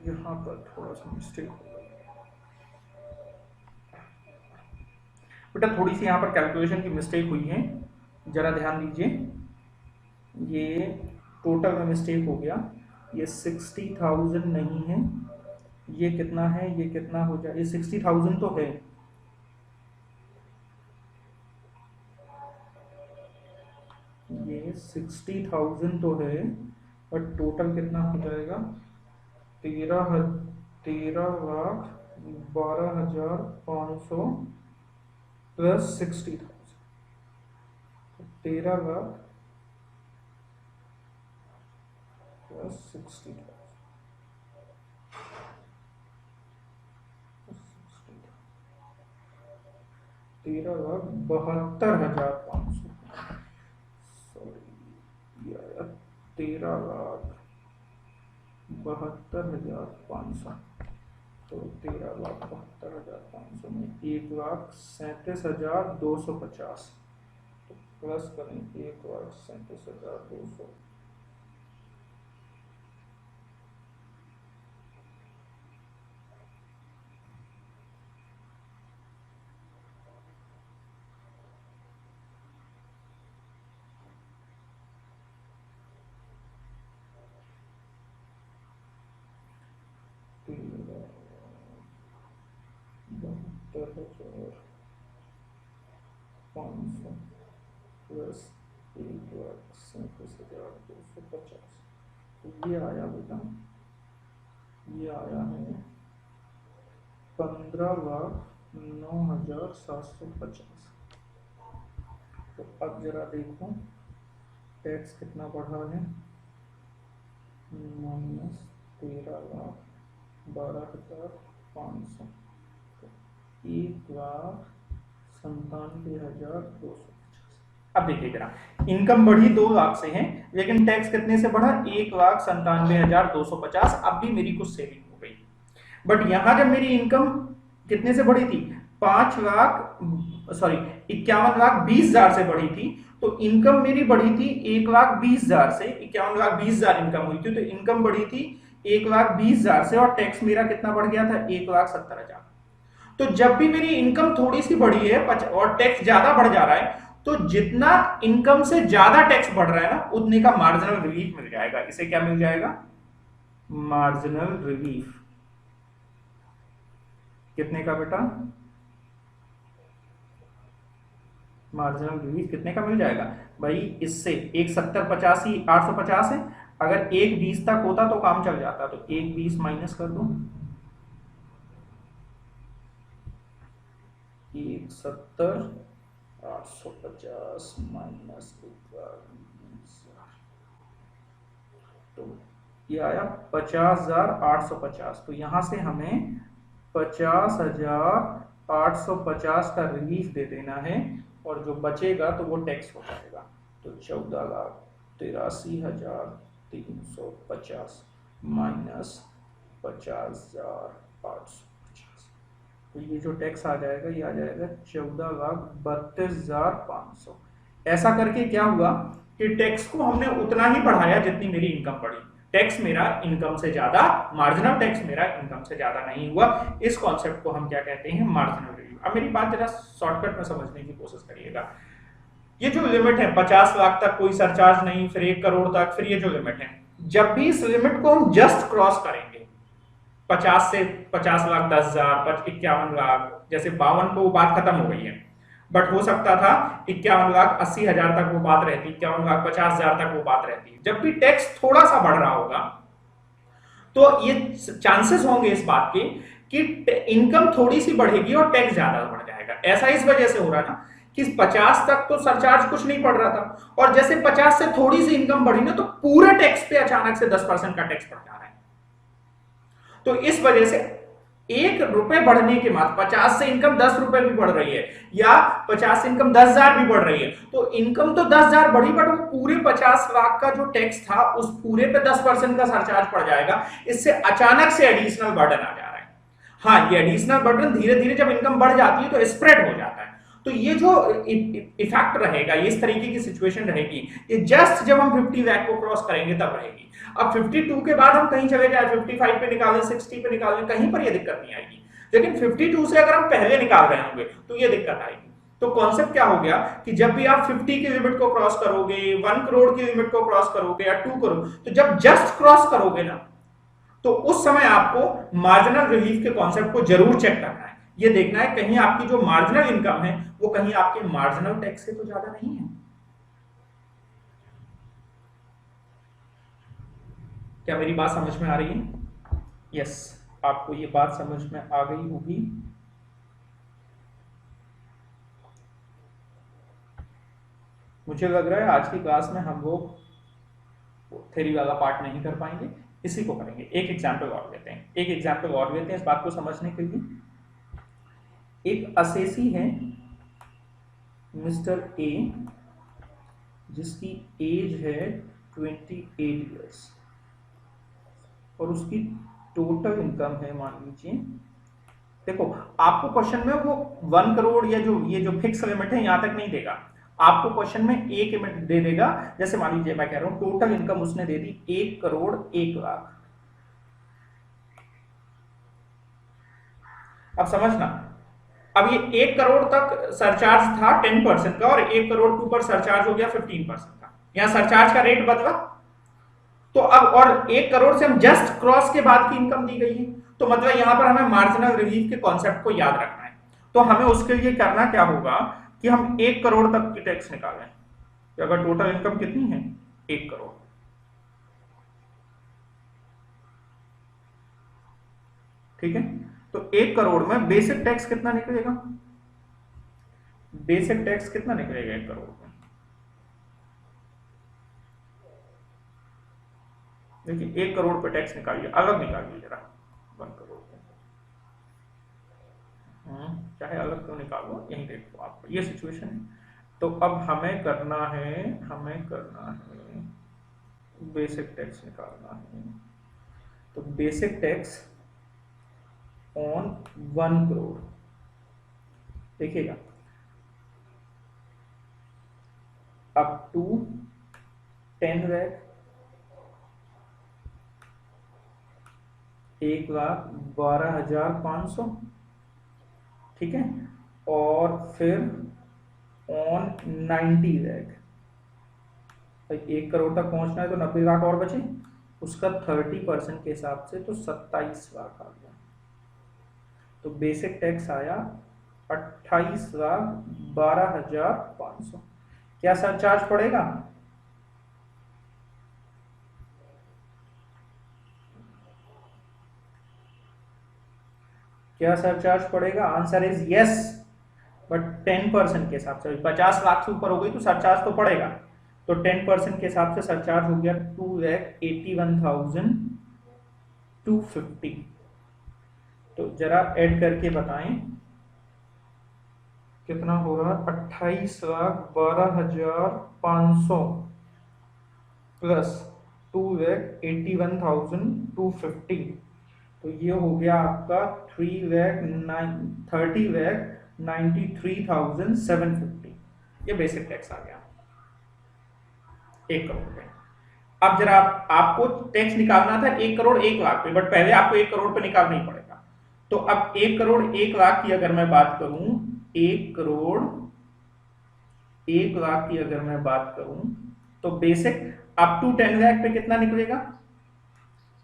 यहां पर थोड़ा सा मिस्टेक हो गई बेटा, थोड़ी सी यहां पर कैलकुलेशन की मिस्टेक हुई है, जरा ध्यान दीजिए, ये टोटल में मिस्टेक हो गया, ये 60,000 नहीं है, ये कितना है, ये कितना हो जाए, ये 60,000 तो है, ये 60,000 तो है, बट टोटल कितना हो जाएगा, 13,12,500 प्लस 60,000, 13,00,000 प्लस 60,000, 13,72,500, सॉरी 13,72,500, तो 13,72,500 में 1,37,250, तो प्लस करें 1,37,200, प्लस 1,37,250, तो ये आया बेटा, ये आया है 15,09,750। तो अब जरा देखो टैक्स कितना बढ़ा है, -13,12,500, तो 1,97,250। अब देखिए जरा, इनकम बढ़ी 2 लाख से है, लेकिन टैक्स कितने से बढ़ा, 1,97,250। अब भी मेरी कुछ सेविंग हो गई, बट यहां जब मेरी इनकम कितने से बढ़ी थी, 51,20,000 से बढ़ी थी, तो इनकम मेरी बढ़ी थी 1,20,000 से, 51,20,000 इनकम हुई थी, तो इनकम बढ़ी थी 1,20,000 से, और टैक्स मेरा कितना बढ़ गया था, 1,70,000। तो जब भी मेरी इनकम थोड़ी सी बढ़ी है और टैक्स ज्यादा बढ़ जा रहा है, तो जितना इनकम से ज्यादा टैक्स बढ़ रहा है ना, उतने का मार्जिनल रिलीफ मिल जाएगा। इसे क्या मिल जाएगा, मार्जिनल रिलीफ। कितने का बेटा, मार्जिनल रिलीफ कितने का मिल जाएगा भाई, इससे 1,70,85 850 है, अगर 1,20 तक होता तो काम चल जाता, तो 1,20 माइनस कर दो, 1,70,850 माइनस 1,20,000, तो ये आया 50,850। तो यहां से हमें 50,850 का रिलीफ दे देना है, और जो बचेगा तो वो टैक्स हो जाएगा, तो 14,83,350 माइनस 50,850, तो ये जो टैक्स आ जाएगा, ये आ जाएगा 14,32,500। ऐसा करके क्या हुआ कि टैक्स को हमने उतना ही बढ़ाया जितनी मेरी इनकम बढ़ी, टैक्स मेरा इनकम से ज्यादा, मार्जिनल टैक्स मेरा इनकम से ज्यादा नहीं हुआ। इस कॉन्सेप्ट को हम क्या कहते हैं, मार्जिनल रिलीफ। अब मेरी बात जरा शॉर्टकट में समझने की कोशिश करिएगा। ये जो लिमिट है 50 लाख तक कोई सरचार्ज नहीं, फिर 1 करोड़ तक, फिर ये जो लिमिट है, जब भी इस लिमिट को हम जस्ट क्रॉस करेंगे, 50 से 50 लाख 10,000, 51 लाख, जैसे 52 को वो बात खत्म हो गई है, बट हो सकता था 51,80,000 तक वो बात रहती, 51,50,000 तक वो बात रहती। जब भी टैक्स थोड़ा सा बढ़ रहा होगा, तो ये चांसेस होंगे इस बात के कि इनकम थोड़ी सी बढ़ेगी और टैक्स ज्यादा बढ़ जाएगा। ऐसा इस वजह से हो रहा ना कि 50 तक तो सरचार्ज कुछ नहीं पड़ रहा था, और जैसे 50 से थोड़ी सी इनकम बढ़ी ना, तो पूरे टैक्स पे अचानक से 10% का टैक्स पड़ जा रहा है। तो इस वजह से 1 रुपए बढ़ने के बाद 50 से इनकम 10 रुपए भी बढ़ रही है, या 50 से इनकम 10,000 भी बढ़ रही है, तो इनकम तो 10,000 बढ़ी, बट वो पूरे 50 लाख का जो टैक्स था उस पूरे पे 10% का सरचार्ज पड़ जाएगा। इससे अचानक से एडिशनल बर्डन आ जा रहा है। हाँ, ये एडिशनल बर्डन धीरे धीरे जब इनकम बढ़ जाती है तो स्प्रेड हो जाता है। तो ये जो इफेक्ट रहेगा, ये इस तरीके की सिचुएशन रहेगी, ये जस्ट जब हम 50 लाख को क्रॉस करेंगे तब रहेगी। अब 52 के बाद हम कहीं चले जाए, 55 पे निकालें, 60 पे निकालें, कहीं पर ये दिक्कत नहीं आएगी। लेकिन 52 से अगर हम पहले निकाल रहे होंगे तो ये दिक्कत आएगी। तो कॉन्सेप्ट क्या हो गया कि जब भी आप 50 की लिमिट को क्रॉस करोगे, 1 करोड़ की लिमिट को क्रॉस करोगे, या 2 करोड़, तो जब जस्ट क्रॉस करोगे ना, तो उस समय आपको मार्जिनल रिलीफ के कॉन्सेप्ट को जरूर चेक करना है। ये देखना है कहीं आपकी जो मार्जिनल इनकम है वो कहीं आपके मार्जिनल टैक्स से तो ज्यादा नहीं है। क्या मेरी बात समझ में आ रही है? यस, आपको ये बात समझ में आ गई होगी। मुझे लग रहा है आज की क्लास में हम लोग थ्योरी वाला पार्ट नहीं कर पाएंगे, इसी को करेंगे। एक एग्जाम्पल और लेते हैं, इस बात को समझने के लिए। एक असेसी है मिस्टर ए, जिसकी एज है 28 ईयर्स, और उसकी टोटल इनकम है, मान लीजिए, देखो आपको क्वेश्चन में वो 1 करोड़ या ये जो फिक्स लिमिट है यहां तक नहीं देगा, आपको क्वेश्चन में एक लिमिट दे देगा। जैसे मान लीजिए मैं कह रहा हूं टोटल इनकम उसने दे दी 1 करोड़ 1 लाख। अब समझना, अब ये 1 करोड़ तक सरचार्ज था 10% का, और 1 करोड़ के ऊपर सरचार्ज हो गया 15% का। यहां सरचार्ज का रेट बदला, तो अब और 1 करोड़ से हम जस्ट क्रॉस के बाद की इनकम दी गई है, तो मतलब यहां पर हमें मार्जिनल रिलीफ के कॉन्सेप्ट को याद रखना है। तो हमें उसके लिए करना क्या होगा कि हम 1 करोड़ तक की टैक्स निकालें, कि अगर टोटल इनकम कितनी है 1 करोड़, ठीक है, तो 1 करोड़ में बेसिक टैक्स कितना निकलेगा, बेसिक टैक्स कितना निकलेगा 1 करोड़ में, देखिए 1 करोड़ पे टैक्स निकालिए, अलग निकालिए जरा 1 करोड़ पे, चाहे अलग तो निकालो, यही देखो आप, ये सिचुएशन है। तो अब हमें करना है बेसिक टैक्स निकालना है, तो बेसिक टैक्स ऑन 1 करोड़, देखिएगा अप टू 10 लाख, 1,12,500, ठीक है, और फिर ऑन 90 लाख, 1 करोड़ तक पहुंचना है तो 90 लाख और बचे, उसका 30% के हिसाब से तो 27 लाख आ गया, तो बेसिक टैक्स आया 28,12,500। क्या सरचार्ज पड़ेगा, क्या सरचार्ज पड़ेगा, आंसर इज यस, बट 10% के हिसाब से, 50 लाख से ऊपर हो गई तो सरचार्ज तो पड़ेगा, तो 10% के हिसाब से सरचार्ज हो गया 2,81,250। तो जरा ऐड करके बताएं कितना हो रहा है, 28,12,500 प्लस 2,81,250, तो ये हो गया आपका 30,93,750, ये बेसिक टैक्स आ गया 1 करोड़ पे। अब जरा आपको टैक्स निकालना था 1 करोड़ 1 लाख पे, बट पहले आपको 1 करोड़ पे निकालना ही पड़ेगा, तो अब 1 करोड़ 1 लाख की अगर मैं बात करूं, 1 करोड़ 1 लाख की अगर मैं बात करूं, तो बेसिक अप टू 10 लाख पे कितना निकलेगा,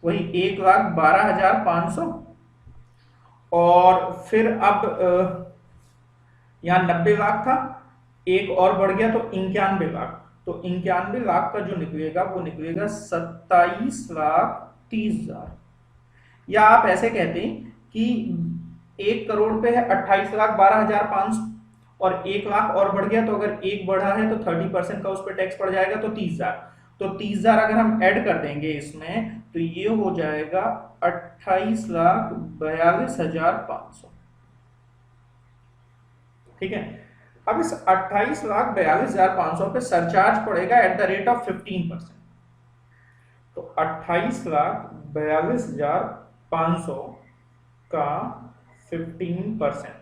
वही 1,12,500, और फिर अब यहां 90 लाख था, एक और बढ़ गया तो 91 लाख, तो 91 लाख का जो निकलेगा वो निकलेगा 27,30,000, या आप ऐसे कहते हैं कि 1 करोड़ पे है 28,12,500 और 1 लाख और बढ़ गया, तो अगर 1 बढ़ा है तो 30% का उस पर टैक्स पड़ जाएगा, तो 30,000, तो 30,000 अगर हम ऐड कर देंगे इसमें तो ये हो जाएगा 28,42,500, ठीक है। अब इस 28,42,500 पे सरचार्ज पड़ेगा एट द रेट ऑफ 15%, तो 28,42,500 का 15%,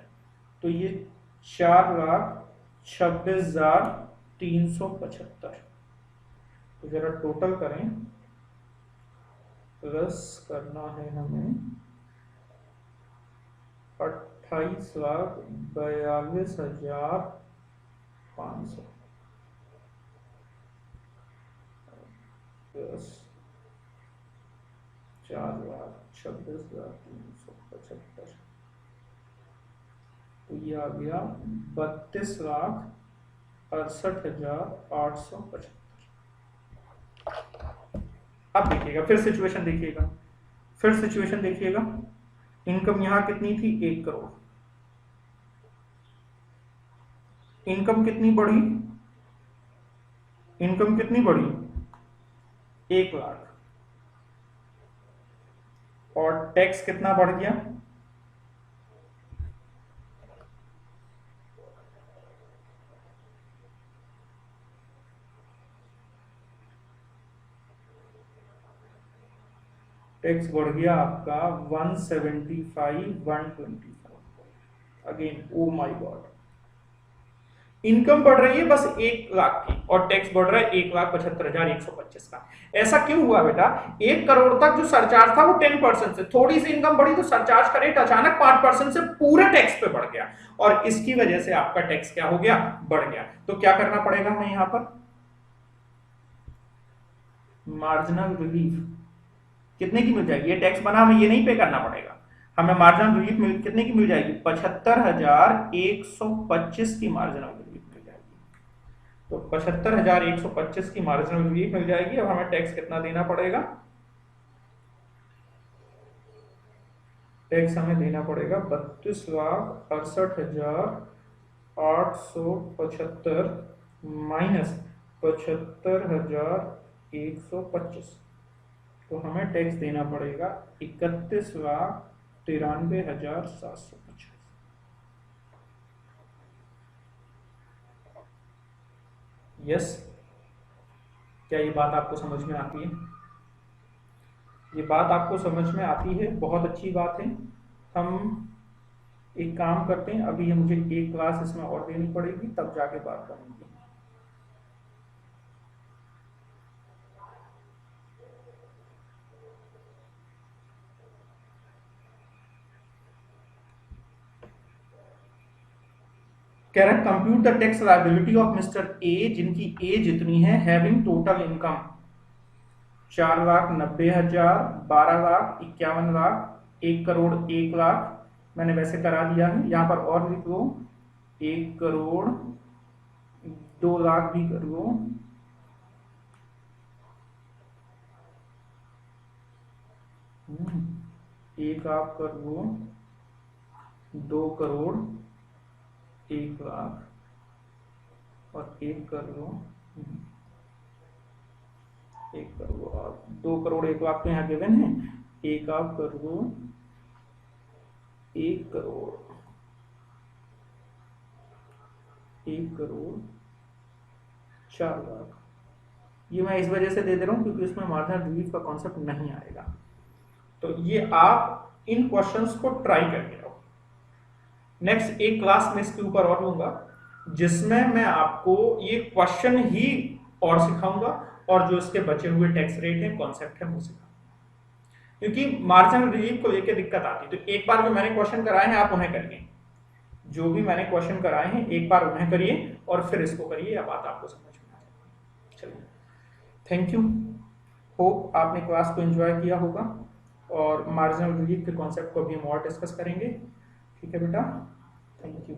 तो ये 4,26,375, तो जरा टोटल करें, प्लस करना है हमें 28,42,500 प्लस 4,26,375, तो ये आ गया 32,68,875। अब देखिएगा, फिर सिचुएशन देखिएगा, इनकम यहां कितनी थी 1 करोड़, इनकम कितनी बढ़ी 1 लाख, और टैक्स कितना बढ़ गया, टैक्स बढ़ गया आपका 175, 125, again oh my God, income बढ़ रही है बस 1 लाख की और टैक्स बढ़ रहा है 1,75,125 का। ऐसा क्यों हुआ बेटा, 1 करोड़ तक जो सरचार्ज था वो 10% से, थोड़ी सी इनकम बढ़ी तो सरचार्ज का रेट अचानक 5% से पूरे टैक्स पे बढ़ गया, और इसकी वजह से आपका टैक्स क्या हो गया, बढ़ गया। तो क्या करना पड़ेगा हमें यहां पर, मार्जिनल रिलीफ कितने की मिल जाएगी, ये टैक्स बना हमें ये नहीं पे करना पड़ेगा, हमें मार्जिनल रिलीफ कितने की मिल जाएगी, 75,125 की मार्जिनल रिलीफ मिल जाएगी। तो 75,125 की मार्जिनल रिलीफ मिल जाएगी। अब हमें टैक्स कितना देना पड़ेगा? टैक्स हमें देना पड़ेगा 32,68,875 माइनस 75,125। तो हमें टैक्स देना पड़ेगा 31,93,750। यस, क्या ये बात आपको समझ में आती है? ये बात आपको समझ में आती है? बहुत अच्छी बात है। हम एक काम करते हैं, अभी मुझे एक क्लास इसमें और देनी पड़ेगी, तब जाके बात करेंगे। कह रहा है compute the tax liability of mister A, जिनकी एज इतनी है, हैविंग टोटल इनकम 4,90,000, 12,51,00,000, 1,01,00,000। मैंने वैसे करा दिया है, यहाँ पर और लिख लो 1,02,00,000 भी कर लो। एक आप कर लो 2,01,00,000 और एक कर लो 1,00,000 आप 2,01,00,000 तो यहाँ गिवन है। एक आप कर लो 1,04,00,000। ये मैं इस वजह से दे रहा हूँ क्योंकि इसमें मार्जिनल रिलीफ का कॉन्सेप्ट नहीं आएगा। तो ये आप इन क्वेश्चंस को ट्राई करके रहो। नेक्स्ट एक क्लास में इसके ऊपर और लूंगा जिसमें मैं आपको ये क्वेश्चन ही और सिखाऊंगा और जो इसके बचे हुए टैक्स रेट है, कॉन्सेप्ट है, वो सिखाऊंगा। क्योंकि मार्जिनल रिलीफ को लेकर दिक्कत आती है। तो एक बार जो मैंने क्वेश्चन कराए हैं आप उन्हें करिए, जो भी मैंने क्वेश्चन कराए हैं एक बार उन्हें करिए और फिर इसको करिए, यह बात आपको समझ में आ जाएगी। चलिए, थैंक यू। होप आपने क्लास को एंजॉय किया होगा और मार्जिनल रिलीफ के कॉन्सेप्ट को भी हम और डिस्कस करेंगे। ठीक है बेटा, थैंक यू।